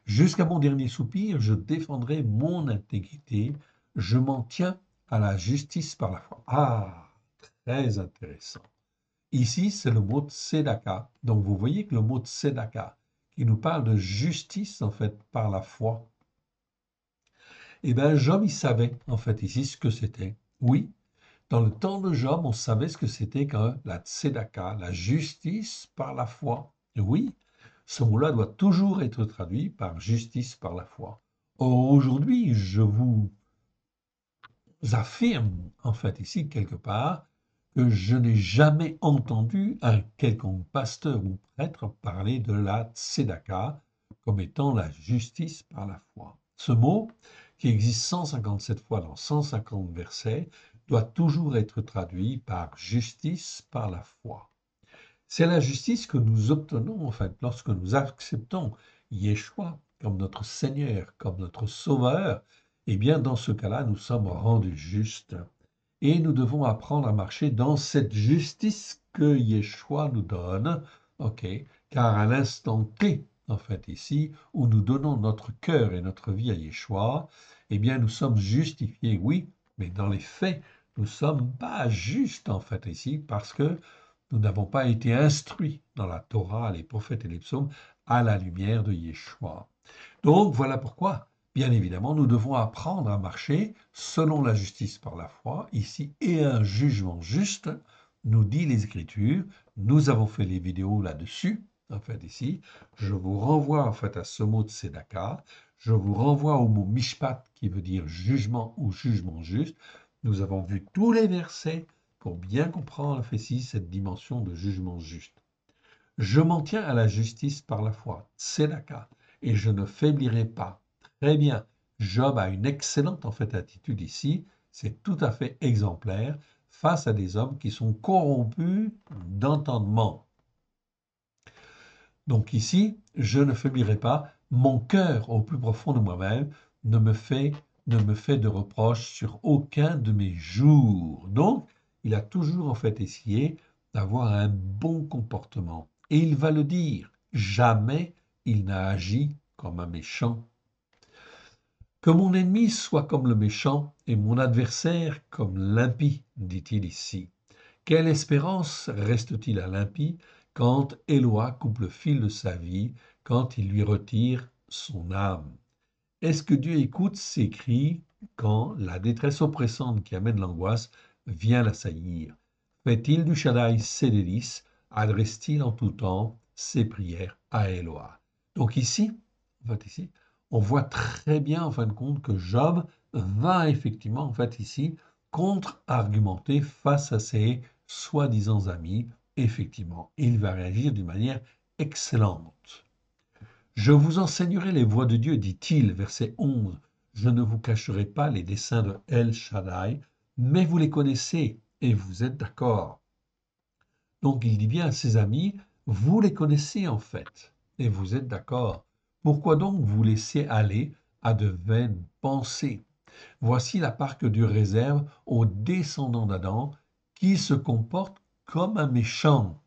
Jusqu'à mon dernier soupir, je défendrai mon intégrité, je m'en tiens à la justice par la foi. Ah, très intéressant. Ici, c'est le mot tzedaka. Donc, vous voyez que le mot tzedaka, qui nous parle de justice, en fait, par la foi, eh bien, Job, il savait, en fait, ici, ce que c'était. Oui, dans le temps de Job, on savait ce que c'était que la tzedaka, la justice par la foi. Et oui, ce mot-là doit toujours être traduit par justice par la foi. Or, aujourd'hui, je vous affirme, en fait, ici, quelque part, que je n'ai jamais entendu un quelconque pasteur ou prêtre parler de la tzedaka comme étant la justice par la foi. Ce mot, qui existe 157 fois dans 150 versets, doit toujours être traduit par justice par la foi. C'est la justice que nous obtenons, en fait, lorsque nous acceptons Yeshua comme notre Seigneur, comme notre Sauveur. Eh bien, dans ce cas-là, nous sommes rendus justes. Et nous devons apprendre à marcher dans cette justice que Yeshua nous donne, ok, car à l'instant T, en fait, ici, où nous donnons notre cœur et notre vie à Yeshua, eh bien, nous sommes justifiés, oui, mais dans les faits, nous ne sommes pas justes, en fait, ici, parce que nous n'avons pas été instruits dans la Torah, les prophètes et les psaumes, à la lumière de Yeshua. Donc, voilà pourquoi, bien évidemment, nous devons apprendre à marcher selon la justice par la foi, ici, et un jugement juste, nous dit les Écritures. Nous avons fait les vidéos là-dessus, en fait, ici. Je vous renvoie, en fait, à ce mot de Tzedaka. Je vous renvoie au mot Mishpat, qui veut dire jugement ou jugement juste. Nous avons vu tous les versets pour bien comprendre, en fait, ici, cette dimension de jugement juste. Je m'en tiens à la justice par la foi, Tzedaka, et je ne faiblirai pas. Très bien. Job a une excellente en fait attitude ici. C'est tout à fait exemplaire face à des hommes qui sont corrompus d'entendement. Donc ici, je ne faiblirai pas. Mon cœur au plus profond de moi-même ne me fait de reproches sur aucun de mes jours. Donc, il a toujours en fait essayé d'avoir un bon comportement. Et il va le dire, jamais il n'a agi comme un méchant. Que mon ennemi soit comme le méchant et mon adversaire comme l'impie, dit-il ici. Quelle espérance reste-t-il à l'impie quand Éloi coupe le fil de sa vie, quand il lui retire son âme? Est-ce que Dieu écoute ses cris quand la détresse oppressante qui amène l'angoisse vient l'assaillir? Fait-il du Shaddai ses délices? Adresse-t-il en tout temps ses prières à Éloi? Donc ici, on voit très bien en fin de compte que Job va effectivement en fait ici contre-argumenter face à ses soi-disant amis. Effectivement, il va réagir d'une manière excellente. Je vous enseignerai les voies de Dieu, dit-il, verset 11. Je ne vous cacherai pas les desseins de El Shaddai, mais vous les connaissez et vous êtes d'accord. Donc il dit bien à ses amis, vous les connaissez en fait, et vous êtes d'accord. Pourquoi donc vous laisser aller à de vaines pensées? Voici la part que Dieu réserve aux descendants d'Adam qui se comportent comme un méchant.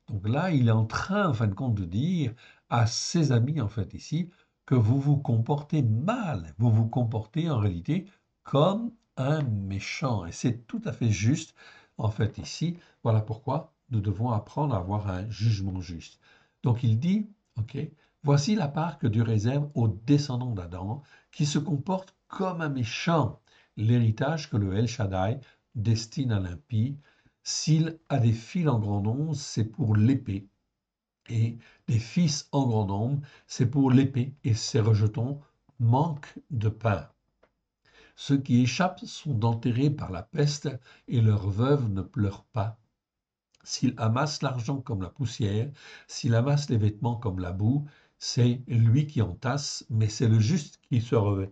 Donc là, il est en train, en fin de compte, de dire à ses amis, en fait, ici, que vous vous comportez mal. Vous vous comportez en réalité comme un méchant. Et c'est tout à fait juste, en fait, ici. Voilà pourquoi nous devons apprendre à avoir un jugement juste. Donc il dit, OK, voici la part que Dieu réserve aux descendants d'Adam qui se comportent comme un méchant, l'héritage que le El Shaddai destine à l'impie. S'il a des fils en grand nombre, c'est pour l'épée, et des fils en grand nombre, c'est pour l'épée, et ses rejetons manquent de pain. Ceux qui échappent sont enterrés par la peste, et leurs veuves ne pleurent pas. S'il amasse l'argent comme la poussière, s'il amasse les vêtements comme la boue, c'est lui qui entasse, mais c'est le juste qui se revêt.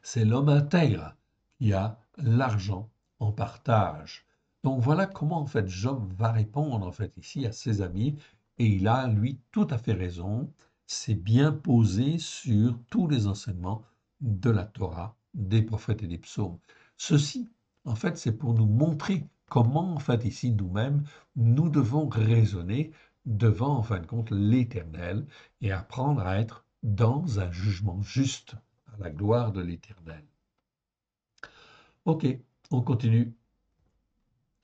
C'est l'homme intègre qui a l'argent en partage. Donc voilà comment en fait Job va répondre en fait ici à ses amis, et il a lui tout à fait raison. C'est bien posé sur tous les enseignements de la Torah, des prophètes et des psaumes. Ceci en fait c'est pour nous montrer comment en fait ici nous-mêmes nous devons raisonner devant en fin de compte l'Éternel et apprendre à être dans un jugement juste à la gloire de l'Éternel. Ok, on continue.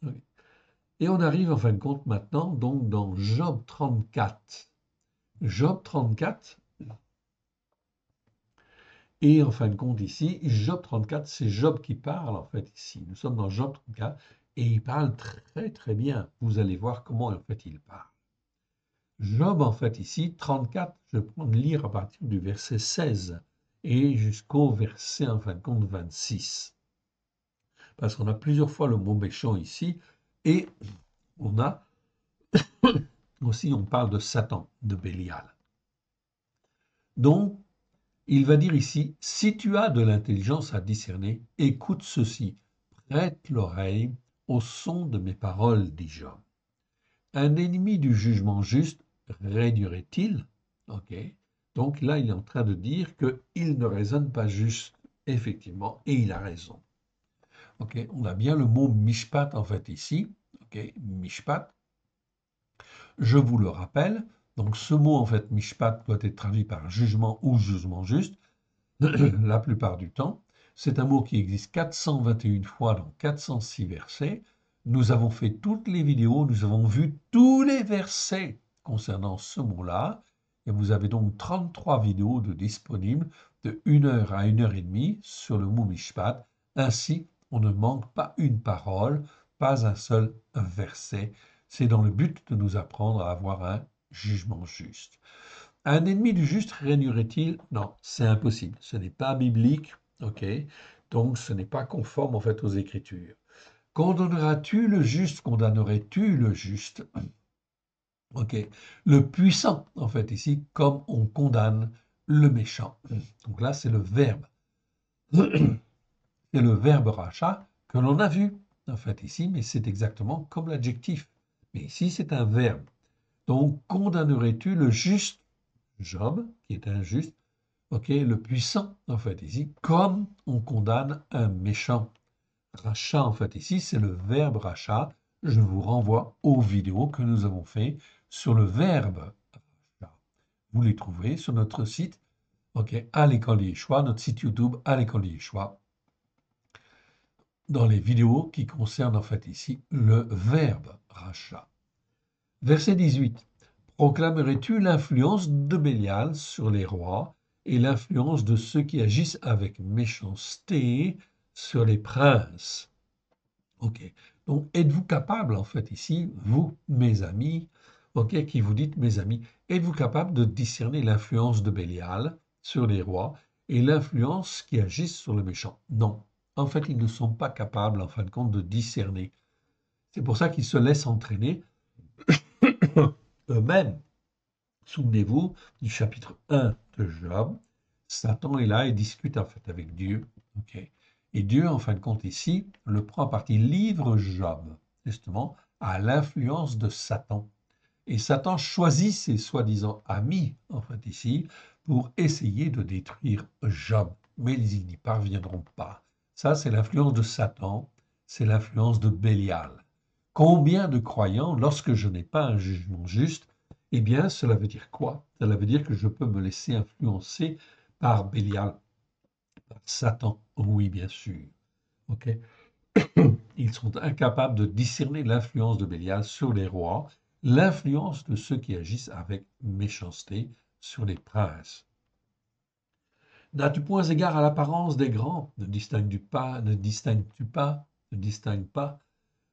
Oui. Et on arrive en fin de compte maintenant donc dans Job 34. Job 34, et en fin de compte ici, Job 34, c'est Job qui parle en fait ici. Nous sommes dans Job 34 et il parle très très bien. Vous allez voir comment en fait il parle. Job en fait ici, 34, je vais prendre lire à partir du verset 16 et jusqu'au verset en fin de compte 26. Parce qu'on a plusieurs fois le mot méchant ici, et on a aussi, on parle de Satan, de Bélial. Donc, il va dire ici, si tu as de l'intelligence à discerner, écoute ceci, prête l'oreille au son de mes paroles, dit Job. Un ennemi du jugement juste régnerait-il? Ok. Donc là, il est en train de dire qu'il ne raisonne pas juste, effectivement, et il a raison. Ok, on a bien le mot mishpat en fait ici. Ok, mishpat. Je vous le rappelle. Donc ce mot en fait mishpat doit être traduit par jugement ou jugement juste la plupart du temps. C'est un mot qui existe 421 fois dans 406 versets. Nous avons fait toutes les vidéos, nous avons vu tous les versets concernant ce mot-là. Et vous avez donc 33 vidéos de disponibles de 1 heure à 1 heure et demie sur le mot mishpat. Ainsi, on ne manque pas une parole, pas un seul verset. C'est dans le but de nous apprendre à avoir un jugement juste. Un ennemi du juste régnerait-il? Non, c'est impossible. Ce n'est pas biblique, ok? Donc ce n'est pas conforme en fait aux Écritures. Condamneras-tu le juste? Condamnerais-tu le juste? Ok. Le puissant, en fait, ici, comme on condamne le méchant. Donc là, c'est le verbe. C'est le verbe rachat que l'on a vu, en fait, ici, mais c'est exactement comme l'adjectif. Mais ici, c'est un verbe. Donc, condamnerais-tu le juste, Job, qui est injuste, ok, le puissant, en fait, ici, comme on condamne un méchant. Rachat, en fait, ici, c'est le verbe rachat. Je vous renvoie aux vidéos que nous avons fait sur le verbe rachat. Vous les trouverez sur notre site, ok, à l'école des choix, notre site YouTube à l'école des choix, dans les vidéos qui concernent, en fait, ici, le verbe rachat. Verset 18. Proclamerais-tu l'influence de Bélial sur les rois et l'influence de ceux qui agissent avec méchanceté sur les princes? Ok. Donc, êtes-vous capable, en fait, ici, vous, mes amis, ok, qui vous dites mes amis, êtes-vous capable de discerner l'influence de Bélial sur les rois et l'influence qui agissent sur le méchant? Non. En fait, ils ne sont pas capables, en fin de compte, de discerner. C'est pour ça qu'ils se laissent entraîner eux-mêmes. Souvenez-vous du chapitre 1 de Job. Satan est là et discute en fait avec Dieu. Okay. Et Dieu, en fin de compte, ici, le prend à partie, livre Job, justement, à l'influence de Satan. Et Satan choisit ses soi-disant amis, en fait ici, pour essayer de détruire Job. Mais ils n'y parviendront pas. Ça, c'est l'influence de Satan, c'est l'influence de Bélial. Combien de croyants, lorsque je n'ai pas un jugement juste, eh bien, cela veut dire quoi? Cela veut dire que je peux me laisser influencer par Bélial, par Satan. Oui, bien sûr. Ok. Ils sont incapables de discerner l'influence de Bélial sur les rois, l'influence de ceux qui agissent avec méchanceté sur les princes. N'as-tu point égard à l'apparence des grands? Ne distingues-tu pas, ne distingues-tu pas, ne distingue pas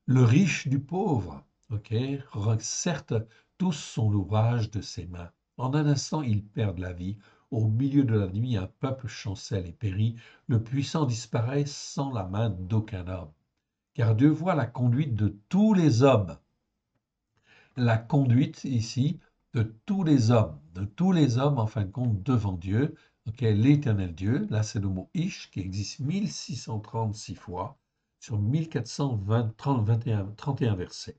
le riche du pauvre? Ok, certes, tous sont l'ouvrage de ses mains. En un instant, ils perdent la vie. Au milieu de la nuit, un peuple chancelle et périt. Le puissant disparaît sans la main d'aucun homme. Car Dieu voit la conduite de tous les hommes. La conduite ici de tous les hommes en fin de compte devant Dieu, okay, l'éternel Dieu, là c'est le mot Ish qui existe 1636 fois sur 1431 versets.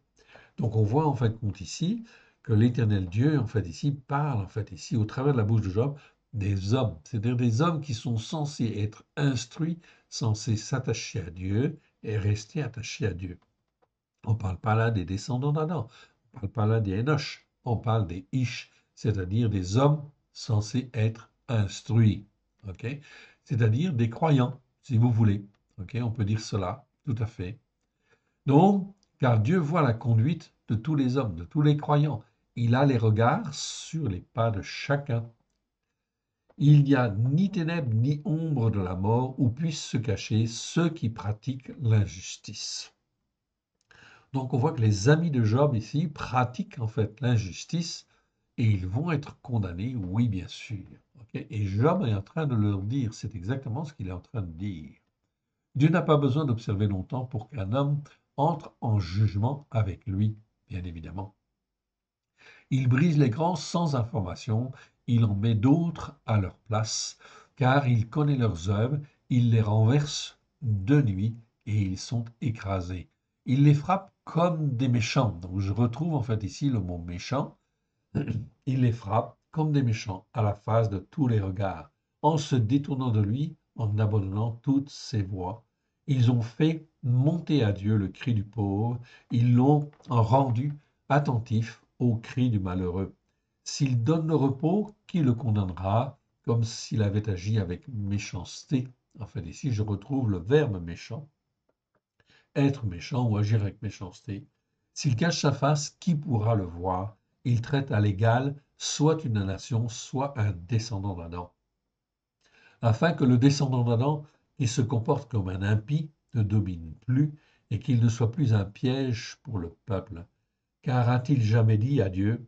Donc on voit en fin de compte ici que l'éternel Dieu en fait ici parle en fait ici au travers de la bouche de Job des hommes, c'est-à-dire des hommes qui sont censés être instruits, censés s'attacher à Dieu et rester attachés à Dieu. On ne parle pas là des descendants d'Adam, on ne parle pas là des Enoch, on parle des Ish, c'est-à-dire des hommes censés être instruits, ok? C'est-à-dire des croyants, si vous voulez, ok? On peut dire cela, tout à fait. Donc, car Dieu voit la conduite de tous les hommes, de tous les croyants. Il a les regards sur les pas de chacun. Il n'y a ni ténèbres ni ombre de la mort où puissent se cacher ceux qui pratiquent l'injustice. Donc on voit que les amis de Job ici pratiquent en fait l'injustice et ils vont être condamnés, oui bien sûr. Okay? Et Job est en train de leur dire, c'est exactement ce qu'il est en train de dire. Dieu n'a pas besoin d'observer longtemps pour qu'un homme entre en jugement avec lui, bien évidemment. Il brise les grands sans information, il en met d'autres à leur place, car il connaît leurs œuvres, il les renverse de nuit et ils sont écrasés. Il les frappe comme des méchants. Donc je retrouve en fait ici le mot méchant. Il les frappe comme des méchants à la face de tous les regards, en se détournant de lui, en abandonnant toutes ses voies. Ils ont fait monter à Dieu le cri du pauvre, ils l'ont rendu attentif au cri du malheureux. S'il donne le repos, qui le condamnera, comme s'il avait agi avec méchanceté? En fait, ici, je retrouve le verbe méchant, être méchant ou agir avec méchanceté. S'il cache sa face, qui pourra le voir? Il traite à l'égal soit une nation, soit un descendant d'Adam, afin que le descendant d'Adam, qui se comporte comme un impie, ne domine plus, et qu'il ne soit plus un piège pour le peuple. Car a-t-il jamais dit à Dieu,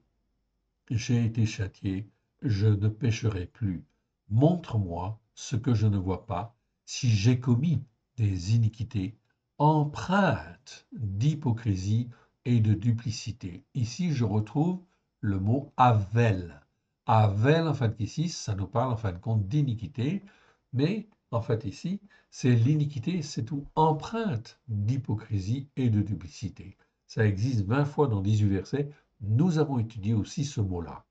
j'ai été châtié, je ne pécherai plus. Montre-moi ce que je ne vois pas, si j'ai commis des iniquités, empreintes d'hypocrisie et de duplicité. Ici, je retrouve le mot Avel. Avel, en fait, ici, ça nous parle en fin de compte d'iniquité, mais en fait, ici, c'est l'iniquité, c'est tout, empreinte d'hypocrisie et de duplicité. Ça existe 20 fois dans 18 versets. Nous avons étudié aussi ce mot-là.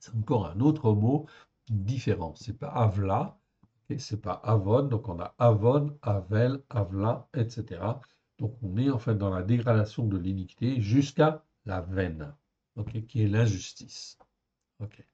C'est encore un autre mot différent. C'est pas Avla, et c'est pas Avon. Donc on a Avon, Avel, Avla, etc. Donc on est en fait dans la dégradation de l'iniquité jusqu'à la veine, okay, qui est l'injustice. Okay.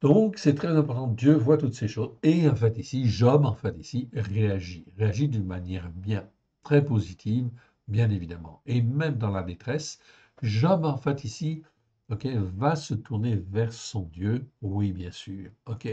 Donc c'est très important. Dieu voit toutes ces choses et en fait ici, Job en fait ici réagit d'une manière bien très positive, bien évidemment. Et même dans la détresse, Job en fait ici, ok, va se tourner vers son Dieu, oui bien sûr, ok,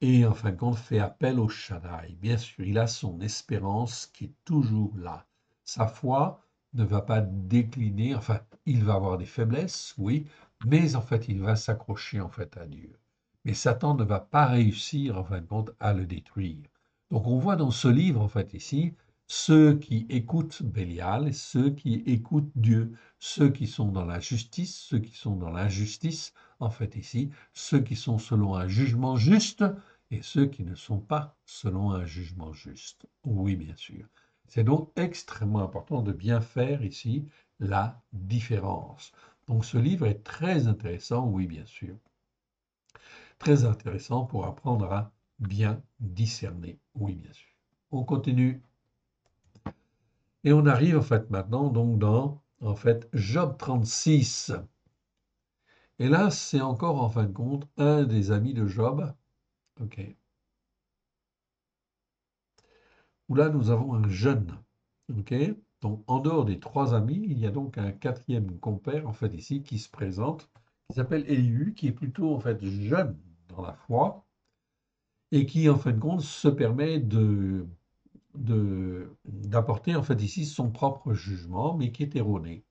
et en fin de compte fait appel au Shaddai. Bien sûr, il a son espérance qui est toujours là. Sa foi ne va pas décliner, enfin, il va avoir des faiblesses, oui, mais en fait, il va s'accrocher en fait à Dieu. Mais Satan ne va pas réussir, en fin de compte, à le détruire. Donc on voit dans ce livre, en fait, ici, ceux qui écoutent Bélial et ceux qui écoutent Dieu, ceux qui sont dans la justice, ceux qui sont dans l'injustice, en fait, ici, ceux qui sont selon un jugement juste et ceux qui ne sont pas selon un jugement juste. Oui, bien sûr. C'est donc extrêmement important de bien faire ici la différence. Donc ce livre est très intéressant, oui bien sûr, très intéressant pour apprendre à bien discerner, oui bien sûr. On continue et on arrive en fait maintenant donc dans en fait Job 36. Et là c'est encore en fin de compte un des amis de Job, ok, où là nous avons un jeune, ok. Donc en dehors des trois amis, il y a donc un quatrième compère en fait ici qui se présente, qui s'appelle Élihu, qui est plutôt en fait jeune dans la foi et qui en fin de compte se permet d'apporter en fait ici son propre jugement, mais qui est erroné.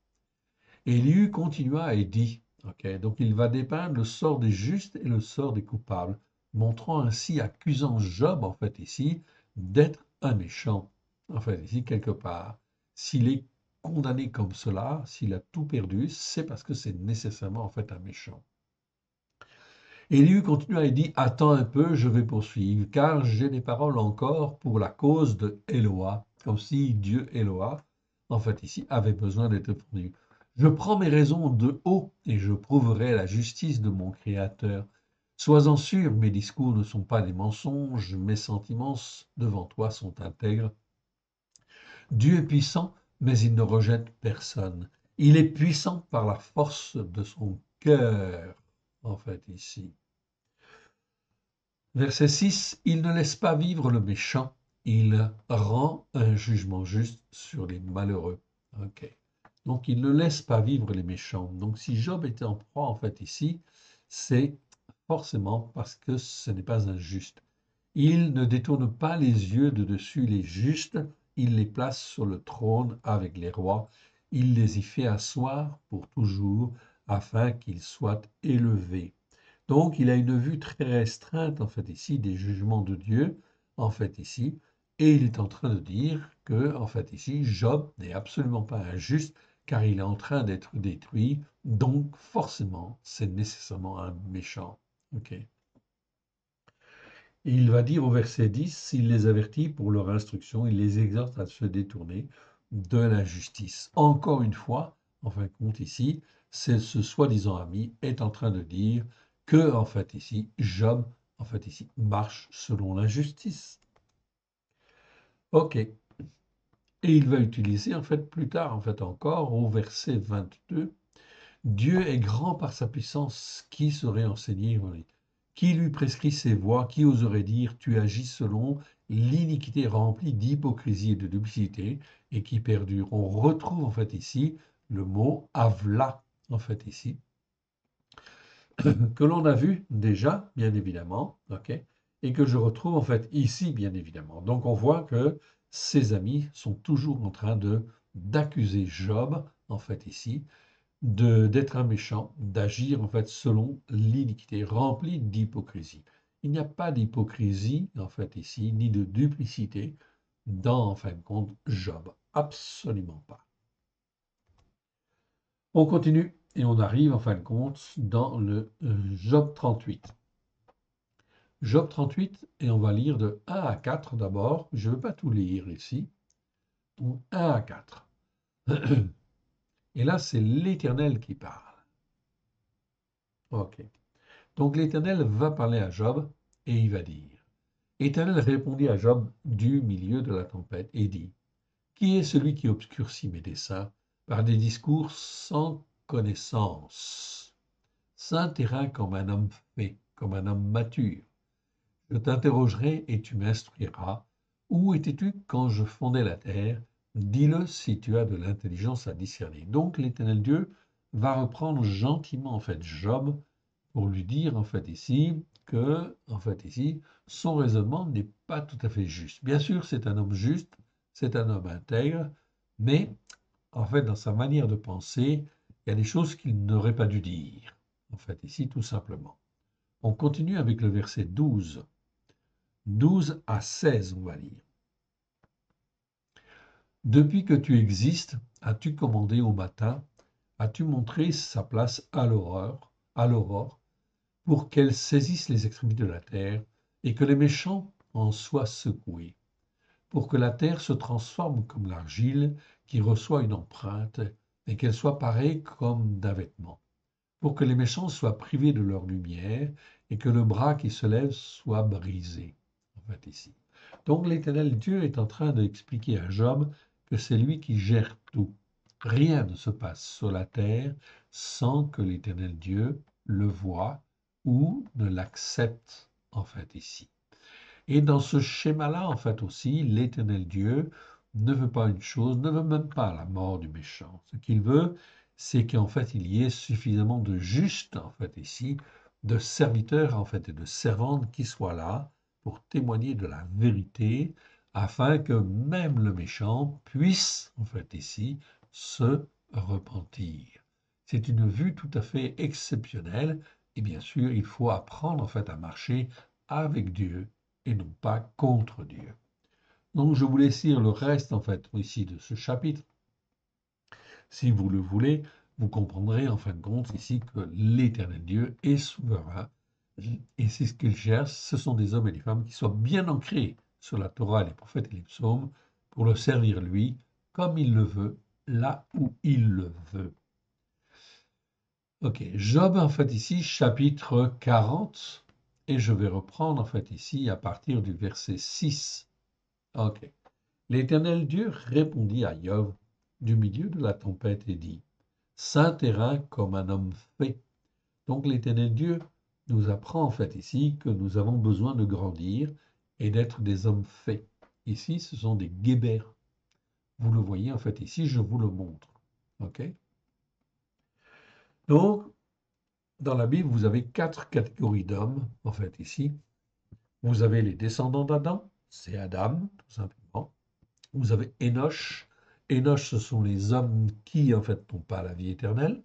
Et Élihu continua et dit, ok, donc il va dépeindre le sort des justes et le sort des coupables, montrant ainsi, accusant Job en fait ici d'être un méchant, en fait ici quelque part. S'il est condamné comme cela, s'il a tout perdu, c'est parce que c'est nécessairement en fait un méchant. Élihu continua et dit, attends un peu, je vais poursuivre, car j'ai des paroles encore pour la cause de Éloah, comme si Dieu Éloah, en fait ici, avait besoin d'être pourvu. Je prends mes raisons de haut et je prouverai la justice de mon Créateur. Sois-en sûr, mes discours ne sont pas des mensonges, mes sentiments devant toi sont intègres. Dieu est puissant, mais il ne rejette personne. Il est puissant par la force de son cœur, en fait ici. Verset 6, il ne laisse pas vivre le méchant, il rend un jugement juste sur les malheureux. Ok. Donc il ne laisse pas vivre les méchants. Donc si Job était en proie en fait ici, c'est forcément parce que ce n'est pas injuste. Il ne détourne pas les yeux de dessus les justes, il les place sur le trône avec les rois, il les y fait asseoir pour toujours afin qu'ils soient élevés. Donc, il a une vue très restreinte, en fait, ici, des jugements de Dieu, en fait, ici, et il est en train de dire que, en fait, ici, Job n'est absolument pas injuste, car il est en train d'être détruit, donc, forcément, c'est nécessairement un méchant. Ok. Et il va dire au verset 10, il les avertit pour leur instruction, il les exhorte à se détourner de l'injustice. Encore une fois, en fin de compte, ici, c'est ce soi-disant ami est en train de dire que, en fait, ici, Job, en fait, ici, marche selon l'injustice. Ok. Et il va utiliser, en fait, plus tard, en fait, encore, au verset 22, Dieu est grand par sa puissance, qui saurait enseigner? Qui lui prescrit ses voies? Qui oserait dire, tu agis selon l'iniquité remplie d'hypocrisie et de duplicité et qui perdure? On retrouve, en fait, ici, le mot avla, en fait, ici, que l'on a vu déjà, bien évidemment, ok, et que je retrouve en fait ici, bien évidemment. Donc on voit que ses amis sont toujours en train de d'accuser Job, en fait ici, d'être un méchant, d'agir en fait selon l'iniquité, remplie d'hypocrisie. Il n'y a pas d'hypocrisie, en fait ici, ni de duplicité dans, en fin de compte, Job. Absolument pas. On continue et on arrive en fin de compte dans le Job 38. Job 38, et on va lire de 1 à 4 d'abord. Je ne veux pas tout lire ici. Donc 1 à 4. Et là, c'est l'Éternel qui parle. Ok. Donc l'Éternel va parler à Job et il va dire, Éternel répondit à Job du milieu de la tempête et dit, qui est celui qui obscurcit mes desseins par des discours sans connaissance, sans terrain comme un homme fait, comme un homme mature? Je t'interrogerai et tu m'instruiras. Où étais-tu quand je fondais la terre? Dis-le si tu as de l'intelligence à discerner. Donc l'Éternel Dieu va reprendre gentiment en fait Job pour lui dire en fait ici que en fait ici son raisonnement n'est pas tout à fait juste. Bien sûr, c'est un homme juste, c'est un homme intègre, mais en fait dans sa manière de penser, il y a des choses qu'il n'aurait pas dû dire. En fait ici tout simplement. On continue avec le verset 12. 12 à 16, on va lire. Depuis que tu existes, as-tu commandé au matin, as-tu montré sa place à l'aurore, pour qu'elle saisisse les extrémités de la terre et que les méchants en soient secoués, pour que la terre se transforme comme l'argile qui reçoit une empreinte et qu'elle soit pareille comme d'un vêtement, pour que les méchants soient privés de leur lumière et que le bras qui se lève soit brisé. En fait, ici. Donc l'Éternel Dieu est en train d'expliquer à Job que c'est lui qui gère tout. Rien ne se passe sur la terre sans que l'Éternel Dieu le voie ou ne l'accepte, en fait, ici. Et dans ce schéma-là, en fait aussi, l'Éternel Dieu ne veut pas une chose, ne veut même pas la mort du méchant. Ce qu'il veut, c'est qu'en fait, il y ait suffisamment de justes, en fait, ici, de serviteurs, en fait, et de servantes qui soient là pour témoigner de la vérité, afin que même le méchant puisse, en fait, ici, se repentir. C'est une vue tout à fait exceptionnelle, et bien sûr, il faut apprendre, en fait, à marcher avec Dieu et non pas contre Dieu. Donc je vous laisse lire le reste en fait ici de ce chapitre. Si vous le voulez, vous comprendrez en fin de compte ici que l'Éternel Dieu est souverain et c'est ce qu'il cherche. Ce sont des hommes et des femmes qui soient bien ancrés sur la Torah, les prophètes et les psaumes pour le servir lui comme il le veut, là où il le veut. Ok, Job en fait ici chapitre 40 et je vais reprendre en fait ici à partir du verset 6. Ok. L'Éternel Dieu répondit à Job du milieu de la tempête et dit, Saint terrain comme un homme fait. Donc l'Éternel Dieu nous apprend en fait ici que nous avons besoin de grandir et d'être des hommes faits. Ici, ce sont des guébers. Vous le voyez en fait ici, je vous le montre. Ok. Donc, dans la Bible, vous avez 4 catégories d'hommes en fait ici. Vous avez les descendants d'Adam, c'est Adam tout simplement. Vous avez Enoch. Enoch, ce sont les hommes qui, en fait, n'ont pas la vie éternelle.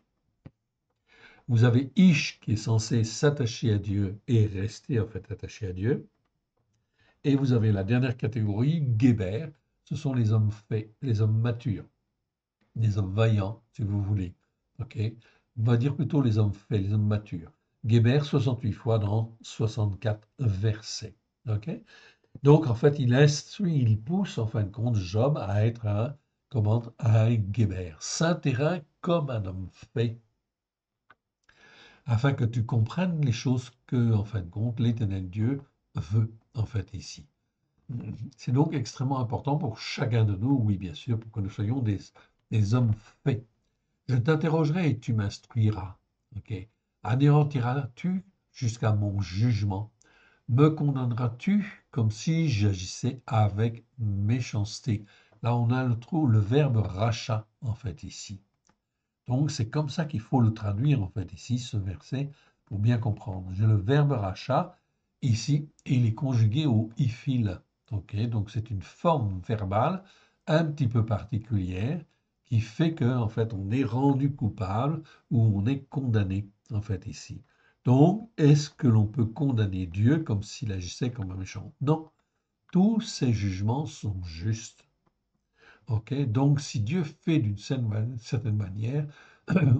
Vous avez Ish, qui est censé s'attacher à Dieu et rester, en fait, attaché à Dieu. Et vous avez la dernière catégorie, Géber. Ce sont les hommes faits, les hommes matures, les hommes vaillants, si vous voulez. OK? On va dire plutôt les hommes faits, les hommes matures. Géber, 68 fois dans 64 versets. OK? Donc, en fait, il instruit, il pousse, en fin de compte, Job à être un guébert, saint terrain comme un homme fait, afin que tu comprennes les choses que, en fin de compte, l'Éternel Dieu veut, en fait, ici. C'est donc extrêmement important pour chacun de nous, oui, bien sûr, pour que nous soyons des hommes faits. Je t'interrogerai et tu m'instruiras. Ok. Anéantiras-tu jusqu'à mon jugement? Me condamneras-tu comme si j'agissais avec méchanceté? Là, on a le verbe rachat, en fait, ici. Donc, c'est comme ça qu'il faut le traduire, en fait, ici, ce verset, pour bien comprendre. J'ai le verbe rachat, ici, et il est conjugué au ifil. Ok, donc, c'est une forme verbale un petit peu particulière qui fait que, en fait, on est rendu coupable ou on est condamné, en fait, ici. Donc, est-ce que l'on peut condamner Dieu comme s'il agissait comme un méchant? Non, tous ses jugements sont justes. Ok, donc si Dieu fait d'une certaine manière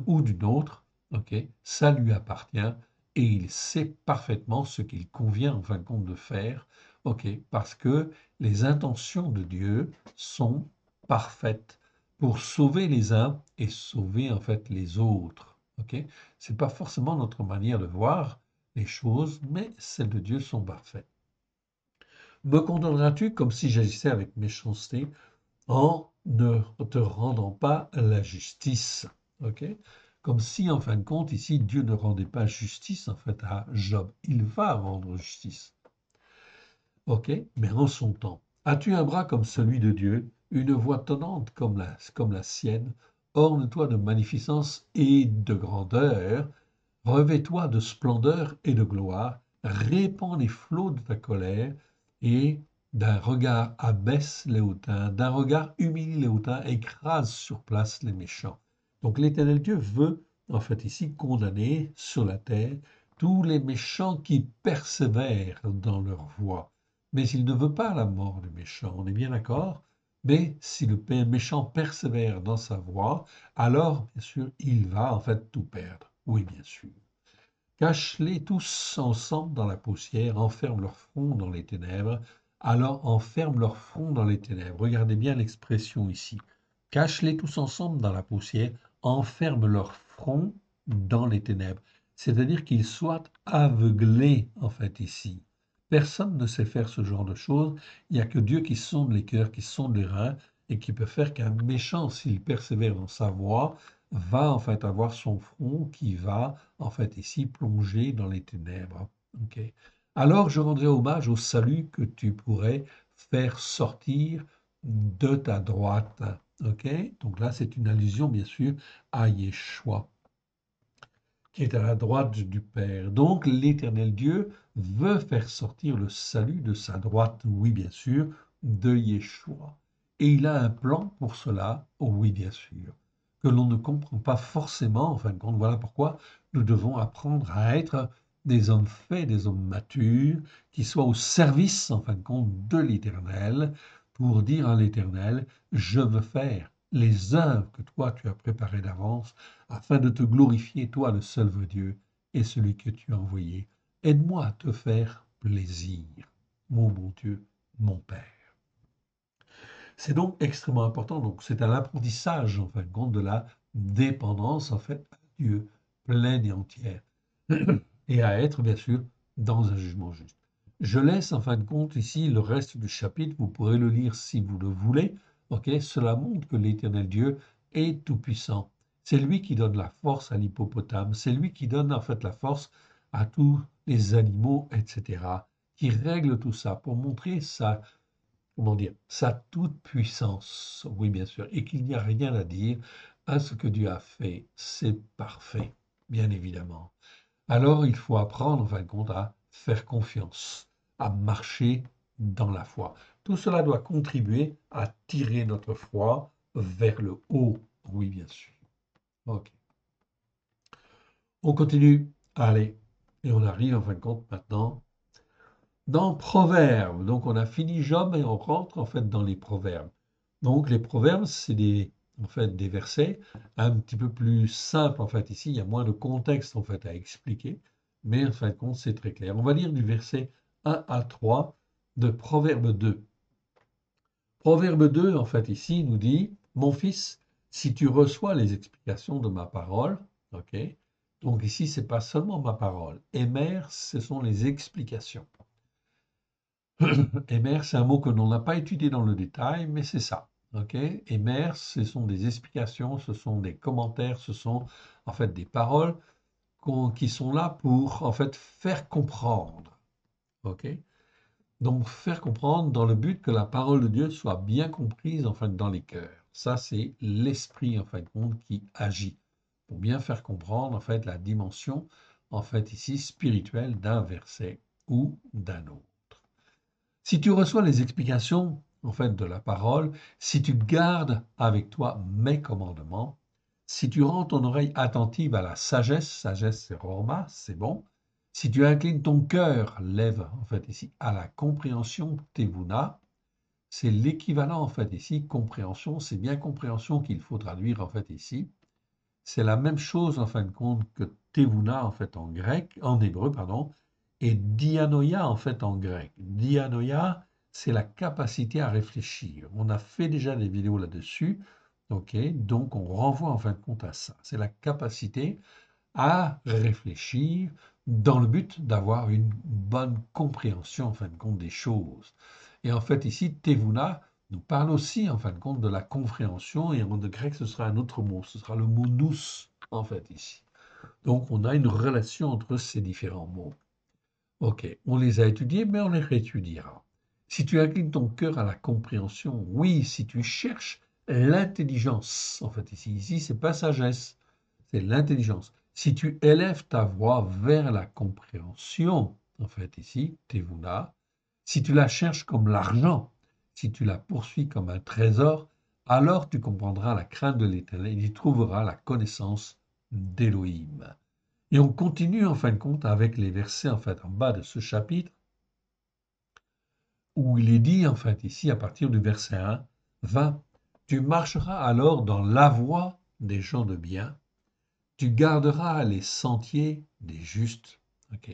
ou d'une autre, ok, ça lui appartient et il sait parfaitement ce qu'il convient en fin de compte de faire, ok, parce que les intentions de Dieu sont parfaites pour sauver les uns et sauver en fait les autres. Ok, c'est pas forcément notre manière de voir les choses, mais celles de Dieu sont parfaites. Me condamneras-tu comme si j'agissais avec méchanceté en ne te rendant pas la justice? Ok, comme si en fin de compte ici Dieu ne rendait pas justice en fait à Job. Il va rendre justice. Ok, mais en son temps. As-tu un bras comme celui de Dieu, une voix tonnante comme la sienne? Orne-toi de magnificence et de grandeur, revêt-toi de splendeur et de gloire, répands les flots de ta colère, et d'un regard abaisse les hautains, d'un regard humilie les hautains, écrase sur place les méchants. Donc l'Éternel Dieu veut, en fait ici, condamner sur la terre tous les méchants qui persévèrent dans leur voie. Mais il ne veut pas la mort du méchant, on est bien d'accord? Mais si le méchant persévère dans sa voie, alors, bien sûr, il va en fait tout perdre. Oui, bien sûr. Cache-les tous ensemble dans la poussière, enferme leur front dans les ténèbres. Alors enferme leur front dans les ténèbres. Regardez bien l'expression ici. Cache-les tous ensemble dans la poussière, enferment leur front dans les ténèbres. C'est-à-dire qu'ils soient aveuglés, en fait, ici. Personne ne sait faire ce genre de choses. Il n'y a que Dieu qui sonde les cœurs, qui sonde les reins, et qui peut faire qu'un méchant, s'il persévère dans sa voie, va en fait avoir son front qui va en fait ici plonger dans les ténèbres. Ok. Alors je rendrai hommage au salut que tu pourrais faire sortir de ta droite. Ok. Donc là, c'est une allusion bien sûr à Yeshua, qui est à la droite du Père. Donc l'Éternel Dieu veut faire sortir le salut de sa droite, oui bien sûr, de Yeshua. Et il a un plan pour cela, oui bien sûr, que l'on ne comprend pas forcément, en fin de compte. Voilà pourquoi nous devons apprendre à être des hommes faits, des hommes matures, qui soient au service, en fin de compte, de l'Éternel, pour dire à l'Éternel, je veux faire les œuvres que toi tu as préparées d'avance, afin de te glorifier, toi le seul vrai Dieu et celui que tu as envoyé. Aide-moi à te faire plaisir, mon bon Dieu, mon Père. C'est donc extrêmement important. Donc, c'est un apprentissage, en fin de compte, de la dépendance, en fait, à Dieu, pleine et entière. Et à être, bien sûr, dans un jugement juste. Je laisse, en fin de compte, ici le reste du chapitre. Vous pourrez le lire si vous le voulez. Ok, cela montre que l'Éternel Dieu est tout-puissant. C'est lui qui donne la force à l'hippopotame. C'est lui qui donne, en fait, la force à tous les animaux, etc. Qui règle tout ça pour montrer sa, comment dire, sa toute-puissance, oui bien sûr, et qu'il n'y a rien à dire à ce que Dieu a fait. C'est parfait, bien évidemment. Alors il faut apprendre, en fin de compte, à faire confiance, à marcher dans la foi. Tout cela doit contribuer à tirer notre foi vers le haut, oui bien sûr. Ok. On continue. Allez, et on arrive en fin de compte maintenant dans Proverbes. Donc on a fini Job et on rentre en fait dans les Proverbes. Donc les Proverbes, c'est des, en fait, des versets un petit peu plus simples en fait ici. Il y a moins de contexte en fait à expliquer, mais en fin de compte c'est très clair. On va lire du verset 1 à 3 de Proverbe 2. Proverbe 2 en fait ici nous dit, mon fils, si tu reçois les explications de ma parole, ok. Donc ici c'est pas seulement ma parole. Émer, ce sont les explications. Émer, c'est un mot que l'on n'a pas étudié dans le détail, mais c'est ça. Ok. Émer, ce sont des explications, ce sont des commentaires, ce sont en fait des paroles qui sont là pour en fait faire comprendre. Ok. Donc faire comprendre dans le but que la parole de Dieu soit bien comprise en fait dans les cœurs. Ça, c'est l'esprit en fin de compte qui agit pour bien faire comprendre en fait la dimension en fait ici spirituelle d'un verset ou d'un autre. Si tu reçois les explications, en fait, de la parole, si tu gardes avec toi mes commandements, si tu rends ton oreille attentive à la sagesse, sagesse c'est Roma, c'est bon. Si tu inclines ton cœur, lève en fait ici, à la compréhension, Tevuna, c'est l'équivalent en fait ici, compréhension, c'est bien compréhension qu'il faut traduire en fait ici. C'est la même chose en fin de compte que Tevuna en fait en grec, en hébreu, pardon, et dianoia en fait en grec. Dianoia, c'est la capacité à réfléchir. On a fait déjà des vidéos là-dessus, ok? Donc on renvoie en fin de compte à ça. C'est la capacité à réfléchir dans le but d'avoir une bonne compréhension en fin de compte des choses. Et en fait ici, Tevuna nous parle aussi en fin de compte de la compréhension, et en grec ce sera un autre mot, ce sera le mot nous en fait ici. Donc on a une relation entre ces différents mots. Ok, on les a étudiés, mais on les réétudiera. Si tu inclines ton cœur à la compréhension, oui, si tu cherches l'intelligence, en fait ici c'est pas sagesse, c'est l'intelligence. Si tu élèves ta voix vers la compréhension, en fait ici, Tevuna, si tu la cherches comme l'argent, si tu la poursuis comme un trésor, alors tu comprendras la crainte de l'Éternel et tu trouveras la connaissance d'Élohim. Et on continue en fin de compte avec les versets en fait en bas de ce chapitre où il est dit en fait ici à partir du verset 1, 20, tu marcheras alors dans la voie des gens de bien, tu garderas les sentiers des justes. Ok.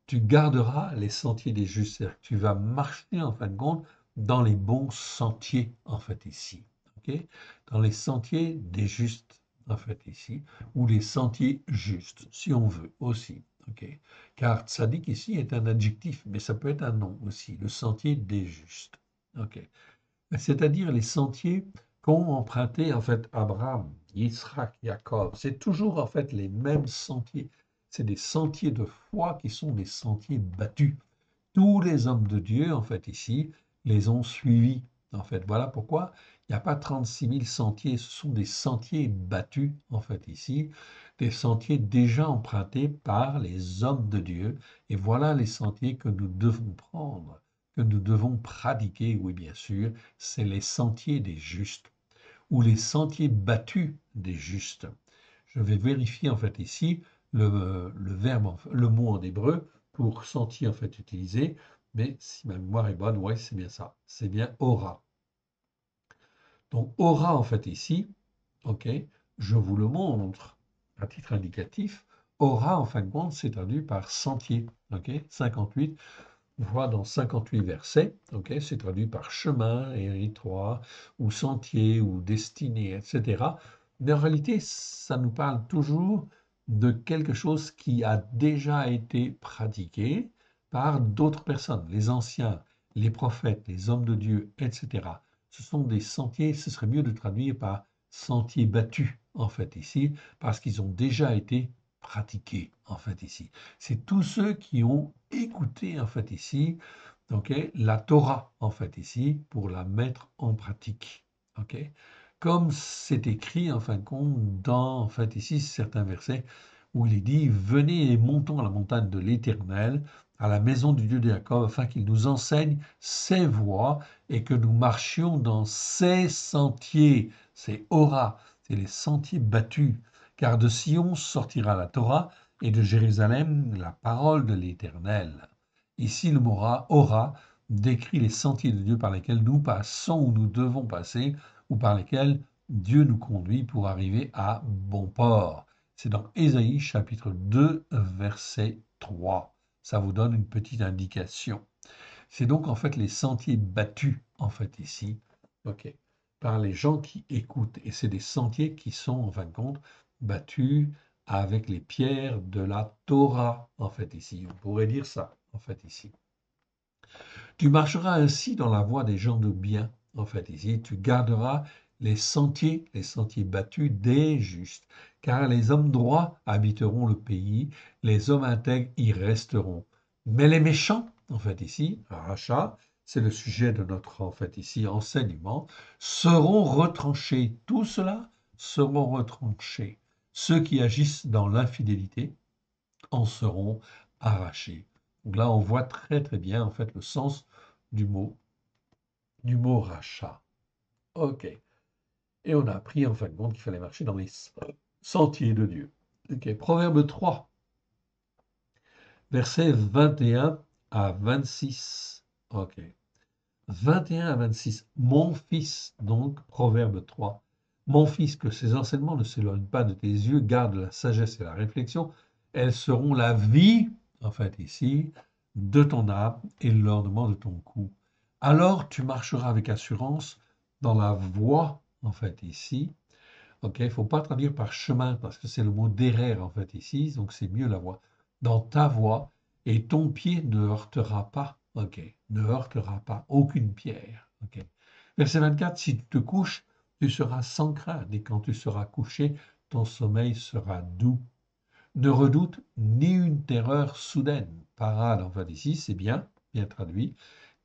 Tu garderas les sentiers des justes. C'est-à-dire que tu vas marcher en fin de compte dans les bons sentiers en fait ici. Ok. Dans les sentiers des justes. en fait, ici, ou les sentiers justes, si on veut, aussi. Ok. Car tzaddik ici est un adjectif, mais ça peut être un nom aussi, le sentier des justes. Ok. C'est-à-dire les sentiers qu'ont emprunté en fait Abraham, Yitzhak, Jacob. C'est toujours en fait les mêmes sentiers. C'est des sentiers de foi qui sont des sentiers battus. Tous les hommes de Dieu, en fait, ici, les ont suivis. En fait, voilà pourquoi il n'y a pas 36 000 sentiers, ce sont des sentiers battus, en fait, ici, des sentiers déjà empruntés par les hommes de Dieu. Et voilà les sentiers que nous devons prendre, que nous devons pratiquer, oui, bien sûr, c'est les sentiers des justes, ou les sentiers battus des justes. Je vais vérifier, en fait, ici, le verbe, le mot en hébreu, pour sentier, en fait, utilisé, mais si ma mémoire est bonne, ouais, c'est bien ça, c'est bien aura. Donc aura, en fait, ici, ok, je vous le montre à titre indicatif, aura, en fin de compte, c'est traduit par sentier, ok, 58, on voit dans 58 versets, ok, c'est traduit par chemin, étroit, ou sentier, ou destinée, etc. Mais en réalité, ça nous parle toujours de quelque chose qui a déjà été pratiqué par d'autres personnes, les anciens, les prophètes, les hommes de Dieu, etc. Ce sont des sentiers, ce serait mieux de traduire par sentiers battus, en fait, ici, parce qu'ils ont déjà été pratiqués, en fait, ici. C'est tous ceux qui ont écouté, en fait, ici, ok, la Torah, en fait, ici, pour la mettre en pratique. Ok. Comme c'est écrit, en fin de compte, dans, en fait, ici, certains versets où il est dit, venez et montons à la montagne de l'Éternel, à la maison du Dieu de Jacob, afin qu'il nous enseigne ses voies et que nous marchions dans ses sentiers. C'est Ora, c'est les sentiers battus. Car de Sion sortira la Torah et de Jérusalem la parole de l'Éternel. Ici, le mot Ora décrit les sentiers de Dieu par lesquels nous passons ou nous devons passer, ou par lesquels Dieu nous conduit pour arriver à bon port. C'est dans Ésaïe chapitre 2, verset 3. Ça vous donne une petite indication. C'est donc en fait les sentiers battus, en fait, ici, ok, par les gens qui écoutent. Et c'est des sentiers qui sont, en fin de compte, battus avec les pierres de la Torah, en fait, ici. On pourrait dire ça, en fait, ici. Tu marcheras ainsi dans la voie des gens de bien, en fait, ici. Tu garderas les sentiers battus des justes, car les hommes droits habiteront le pays, les hommes intègres y resteront. Mais les méchants, en fait, ici, rachat, c'est le sujet de notre, en fait, ici, enseignement, seront retranchés. Tout cela seront retranchés. Ceux qui agissent dans l'infidélité en seront arrachés. Donc là, on voit très très bien en fait le sens du mot rachat. Ok. Et on a appris en fin de compte qu'il fallait marcher dans les sentiers de Dieu. Ok. Proverbe 3, versets 21 à 26. Ok. 21 à 26. Mon fils, donc, Proverbe 3. Mon fils, que ces enseignements ne s'éloignent pas de tes yeux, garde la sagesse et la réflexion. Elles seront la vie, en fait, ici, de ton âme et l'ornement de ton cou. Alors tu marcheras avec assurance dans la voie, en fait, ici. Ok, il ne faut pas traduire par chemin parce que c'est le mot derrière, en fait, ici, donc c'est mieux la voie. Dans ta voie, et ton pied ne heurtera pas, ok, ne heurtera pas aucune pierre, ok. Verset 24, si tu te couches, tu seras sans crainte, et quand tu seras couché, ton sommeil sera doux. Ne redoute ni une terreur soudaine, parade, en fait, ici, c'est bien, bien traduit,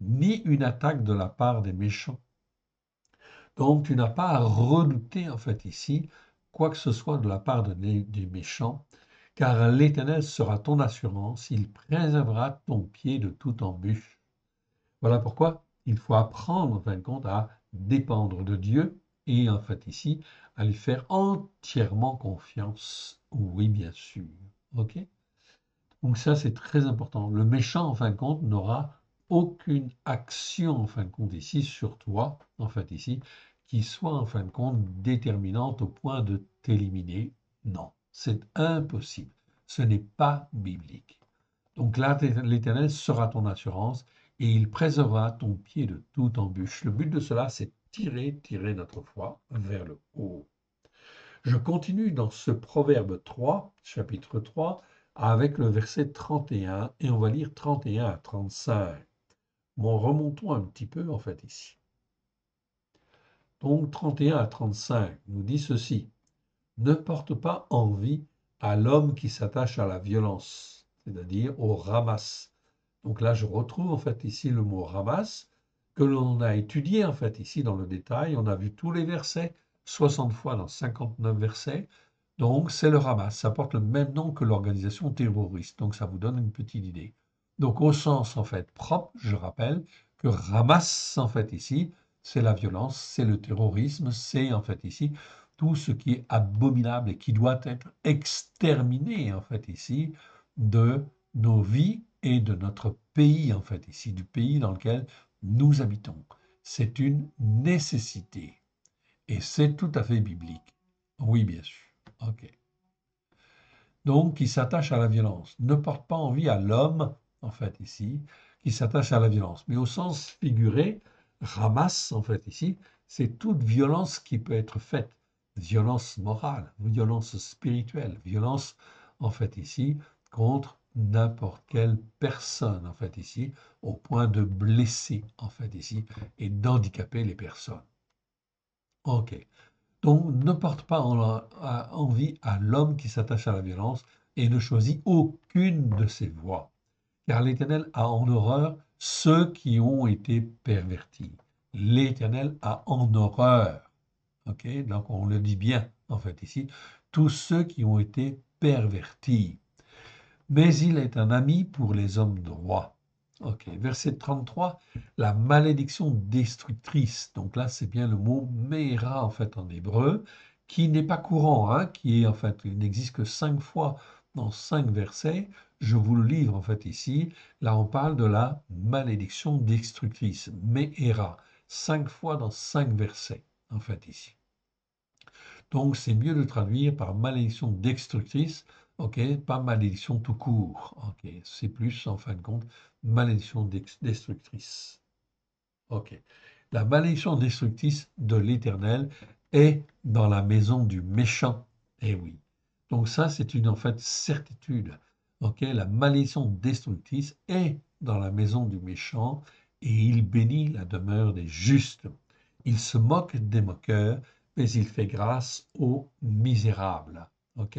ni une attaque de la part des méchants. Donc, tu n'as pas à redouter, en fait, ici, quoi que ce soit de la part des méchants, car l'Éternel sera ton assurance, il préservera ton pied de toute embûche. Voilà pourquoi il faut apprendre, en fin de compte, à dépendre de Dieu et, en fait, ici, à lui faire entièrement confiance. Oui, bien sûr. OK? Donc ça, c'est très important. Le méchant, en fin de compte, n'aura aucune action, en fin de compte, ici, sur toi, en fait, ici, qui soit, en fin de compte, déterminante au point de t'éliminer. Non, c'est impossible. Ce n'est pas biblique. Donc là, l'Éternel sera ton assurance et il préservera ton pied de toute embûche. Le but de cela, c'est tirer notre foi vers le haut. Je continue dans ce Proverbe 3, chapitre 3, avec le verset 31, et on va lire 31 à 35. Bon, remontons un petit peu, en fait, ici. Donc, 31 à 35 nous dit ceci. Ne porte pas envie à l'homme qui s'attache à la violence, c'est-à-dire au ramasse. Donc là, je retrouve en fait ici le mot ramasse que l'on a étudié en fait ici dans le détail. On a vu tous les versets, 60 fois dans 59 versets. Donc c'est le ramasse. Ça porte le même nom que l'organisation terroriste. Donc ça vous donne une petite idée. Donc au sens en fait propre, je rappelle que ramasse en fait ici, c'est la violence, c'est le terrorisme, c'est en fait ici tout ce qui est abominable et qui doit être exterminé en fait ici de nos vies et de notre pays en fait ici, du pays dans lequel nous habitons. C'est une nécessité et c'est tout à fait biblique. Oui, bien sûr. Ok. Donc, qui s'attache à la violence. Ne porte pas envie à l'homme, en fait, ici, qui s'attache à la violence. Mais au sens figuré, ramasse, en fait, ici, c'est toute violence qui peut être faite. Violence morale, violence spirituelle, violence, en fait, ici, contre n'importe quelle personne, en fait, ici, au point de blesser, en fait, ici, et d'handicaper les personnes. OK. Donc, ne porte pas envie à l'homme qui s'attache à la violence et ne choisit aucune de ses voies, car l'Éternel a en horreur ceux qui ont été pervertis. L'Éternel a en horreur, ok, donc on le dit bien en fait ici, tous ceux qui ont été pervertis. Mais il est un ami pour les hommes droits. Ok, verset 33, la malédiction destructrice. Donc là, c'est bien le mot Meira en fait en hébreu, qui n'est pas courant, hein, qui est en fait, il n'existe que 5 fois dans 5 versets. Je vous le livre en fait ici. Là, on parle de la malédiction destructrice, Meira, 5 fois dans 5 versets en fait ici. Donc, c'est mieux de traduire par malédiction destructrice, ok, pas malédiction tout court, ok. C'est plus, en fin de compte, malédiction destructrice, ok. La malédiction destructrice de l'Éternel est dans la maison du méchant, eh oui. Donc ça, c'est une, en fait, certitude, ok. La malédiction destructrice est dans la maison du méchant et il bénit la demeure des justes. Il se moque des moqueurs mais il fait grâce aux misérables. Ok?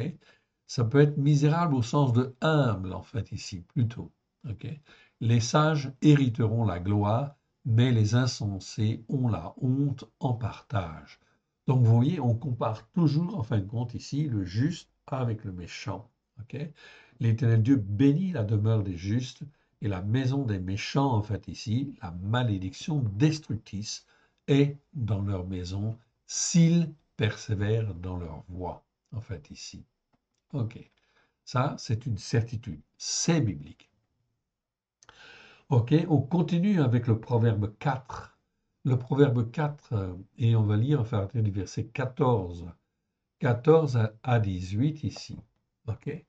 Ça peut être misérable au sens de humble, en fait, ici, plutôt. Ok? Les sages hériteront la gloire, mais les insensés ont la honte en partage. Donc, vous voyez, on compare toujours, en fin de compte, ici, le juste avec le méchant. Ok? L'Éternel Dieu bénit la demeure des justes et la maison des méchants, en fait, ici, la malédiction destructrice est dans leur maison s'ils persévèrent dans leur voie, en fait, ici. OK. Ça, c'est une certitude. C'est biblique. OK. On continue avec le proverbe 4. Le proverbe 4, et on va lire à partir du verset 14. 14 à 18 ici. OK.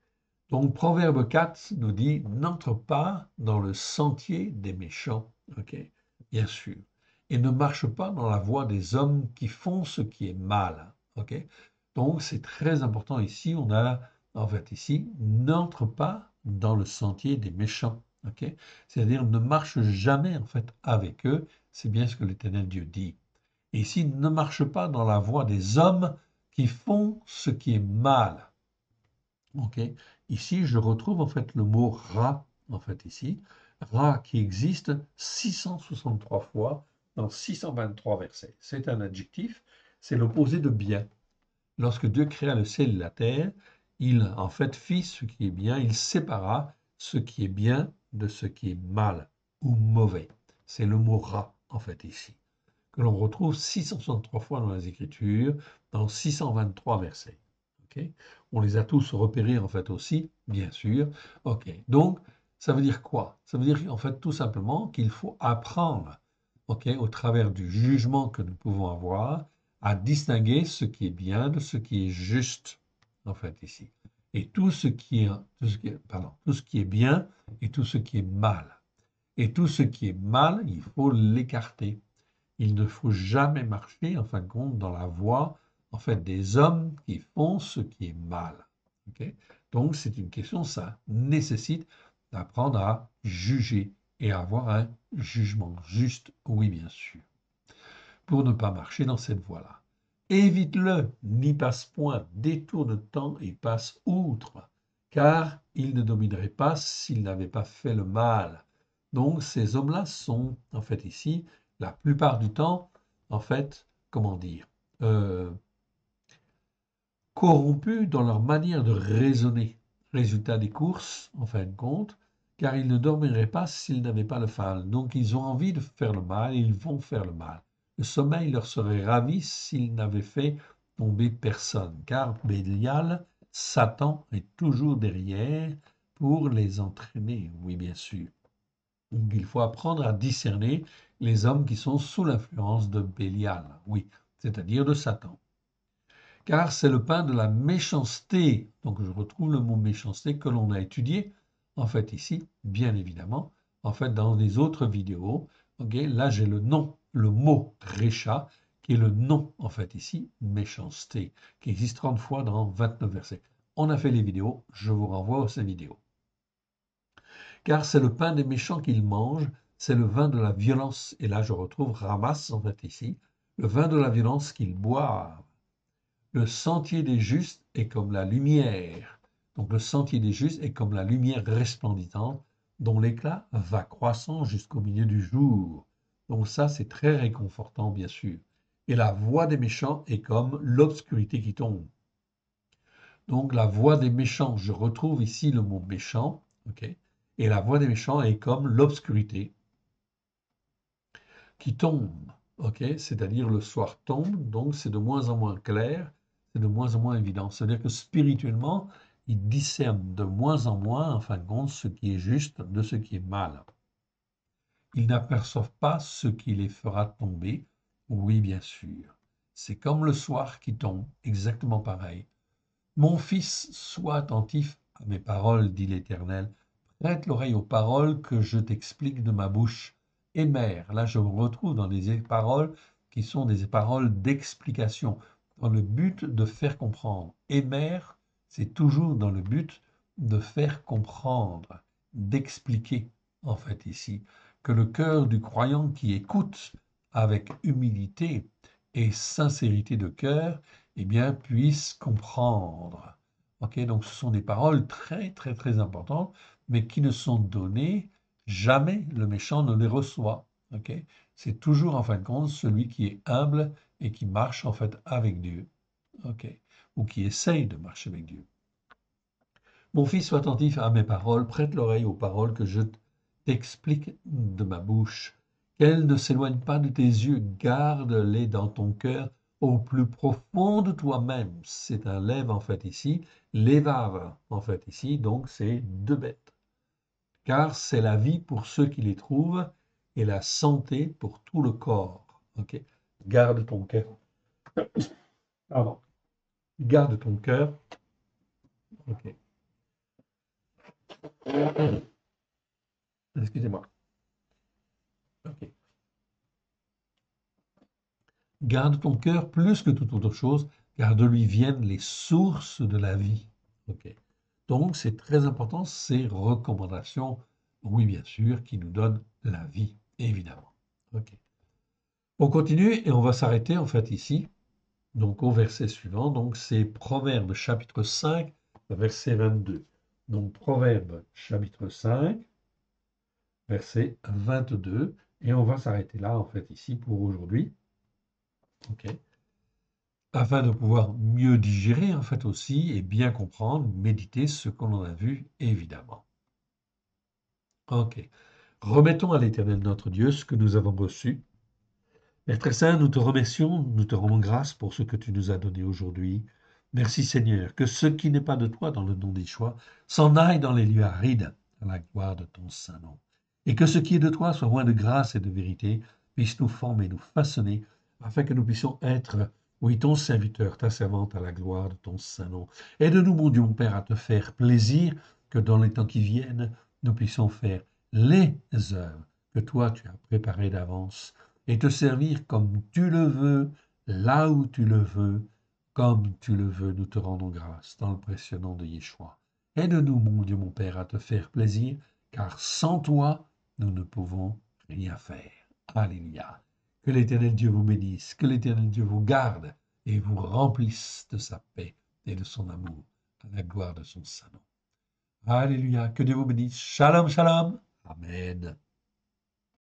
Donc, proverbe 4 nous dit, n'entre pas dans le sentier des méchants. OK. Bien sûr. Et ne marche pas dans la voie des hommes qui font ce qui est mal. OK. Donc, c'est très important ici. On a, en fait, ici, n'entre pas dans le sentier des méchants. OK. C'est-à-dire, ne marche jamais, en fait, avec eux. C'est bien ce que l'Éternel Dieu dit. Et ici, ne marche pas dans la voie des hommes qui font ce qui est mal. OK. Ici, je retrouve en fait le mot rat, en fait ici. Rat qui existe 663 fois dans 623 versets. C'est un adjectif, c'est l'opposé de bien. Lorsque Dieu créa le ciel et la terre, il en fait fit ce qui est bien, il sépara ce qui est bien de ce qui est mal ou mauvais. C'est le mot rat, en fait ici, que l'on retrouve 663 fois dans les Écritures, dans 623 versets. Okay. On les a tous repérés en fait aussi, bien sûr. Ok. Donc, ça veut dire quoi? Ça veut dire en fait tout simplement qu'il faut apprendre, ok, au travers du jugement que nous pouvons avoir, à distinguer ce qui est bien de ce qui est juste, en fait ici. Et tout ce qui est bien et tout ce qui est mal. Et tout ce qui est mal, il faut l'écarter. Il ne faut jamais marcher, en fin de compte, dans la voie, en fait, des hommes qui font ce qui est mal. Ok. Donc, c'est une question, ça nécessite d'apprendre à juger et à avoir un jugement juste, oui, bien sûr, pour ne pas marcher dans cette voie-là. Évite-le, n'y passe point, détourne temps et passe outre, car il ne dominerait pas s'il n'avait pas fait le mal. Donc ces hommes-là sont, en fait, ici, la plupart du temps, en fait, comment dire, euh, corrompus dans leur manière de raisonner. Résultat des courses, en fin de compte, car ils ne dormiraient pas s'ils n'avaient pas le mal. Donc ils ont envie de faire le mal et ils vont faire le mal. Le sommeil leur serait ravi s'ils n'avaient fait tomber personne, car Bélial, Satan, est toujours derrière pour les entraîner, oui bien sûr. Donc il faut apprendre à discerner les hommes qui sont sous l'influence de Bélial, oui, c'est-à-dire de Satan. Car c'est le pain de la méchanceté. Donc je retrouve le mot méchanceté que l'on a étudié, en fait ici, bien évidemment, en fait dans les autres vidéos. Okay, là j'ai le nom, le mot récha, qui est le nom, en fait ici, méchanceté, qui existe 30 fois dans 29 versets. On a fait les vidéos, je vous renvoie à ces vidéos. Car c'est le pain des méchants qu'ils mangent, c'est le vin de la violence. Et là je retrouve Ramas, en fait ici, le vin de la violence qu'ils boivent. Le sentier des justes est comme la lumière. Donc le sentier des justes est comme la lumière resplendissante dont l'éclat va croissant jusqu'au milieu du jour. Donc ça, c'est très réconfortant, bien sûr. Et la voix des méchants est comme l'obscurité qui tombe. Donc la voix des méchants, je retrouve ici le mot méchant, ok. Et la voix des méchants est comme l'obscurité qui tombe, ok. C'est-à-dire le soir tombe, donc c'est de moins en moins clair, c'est de moins en moins évident. C'est-à-dire que spirituellement, ils discernent de moins en moins, en fin de compte, ce qui est juste de ce qui est mal. Ils n'aperçoivent pas ce qui les fera tomber. Oui, bien sûr. C'est comme le soir qui tombe, exactement pareil. Mon fils, sois attentif à mes paroles, dit l'Éternel. Prête l'oreille aux paroles que je t'explique de ma bouche. Et mère, là je me retrouve dans des paroles qui sont des paroles d'explication, dans le but de faire comprendre. Et mère, c'est toujours dans le but de faire comprendre, d'expliquer, en fait ici, que le cœur du croyant qui écoute avec humilité et sincérité de cœur, eh bien, puisse comprendre. Ok, donc ce sont des paroles très, très, très importantes, mais qui ne sont données, jamais le méchant ne les reçoit. Ok, c'est toujours, en fin de compte, celui qui est humble et qui marche, en fait, avec Dieu. Ok, ou qui essaye de marcher avec Dieu. Mon fils, sois attentif à mes paroles, prête l'oreille aux paroles que je t'explique de ma bouche. Qu'elles ne s'éloignent pas de tes yeux, garde-les dans ton cœur au plus profond de toi-même. C'est un lève en fait ici, lévave en fait ici, donc c'est deux bêtes. Car c'est la vie pour ceux qui les trouvent et la santé pour tout le corps. Ok, garde ton cœur. Pardon. Garde ton cœur. Ok. Excusez-moi. Ok. Garde ton cœur plus que toute autre chose, car de lui viennent les sources de la vie. Ok. Donc, c'est très important, ces recommandations, oui, bien sûr, qui nous donnent la vie, évidemment. Ok. On continue et on va s'arrêter en fait ici, donc au verset suivant. Donc, c'est Proverbes chapitre 5, verset 22. Donc, Proverbes chapitre 5, verset 22. Et on va s'arrêter là, en fait, ici pour aujourd'hui. Ok. Afin de pouvoir mieux digérer, en fait, aussi, et bien comprendre, méditer ce qu'on a vu, évidemment. Ok. Remettons à l'Éternel notre Dieu ce que nous avons reçu. Père très saint, nous te remercions, nous te rendons grâce pour ce que tu nous as donné aujourd'hui. Merci Seigneur, que ce qui n'est pas de toi dans le nom des choix s'en aille dans les lieux arides, à la gloire de ton saint nom. Et que ce qui est de toi soit loin de grâce et de vérité, puisse nous former, nous façonner, afin que nous puissions être, oui, ton serviteur, ta servante, à la gloire de ton saint nom. Aide-nous, mon Dieu, mon Père, à te faire plaisir, que dans les temps qui viennent, nous puissions faire les œuvres que toi tu as préparées d'avance et te servir comme tu le veux, là où tu le veux, comme tu le veux, nous te rendons grâce dans le précieux nom de Yeshua. Aide-nous, mon Dieu, mon Père, à te faire plaisir, car sans toi, nous ne pouvons rien faire. Alléluia. Que l'Éternel Dieu vous bénisse, que l'Éternel Dieu vous garde et vous remplisse de sa paix et de son amour, à la gloire de son saint nom. Alléluia. Que Dieu vous bénisse. Shalom, shalom. Amen.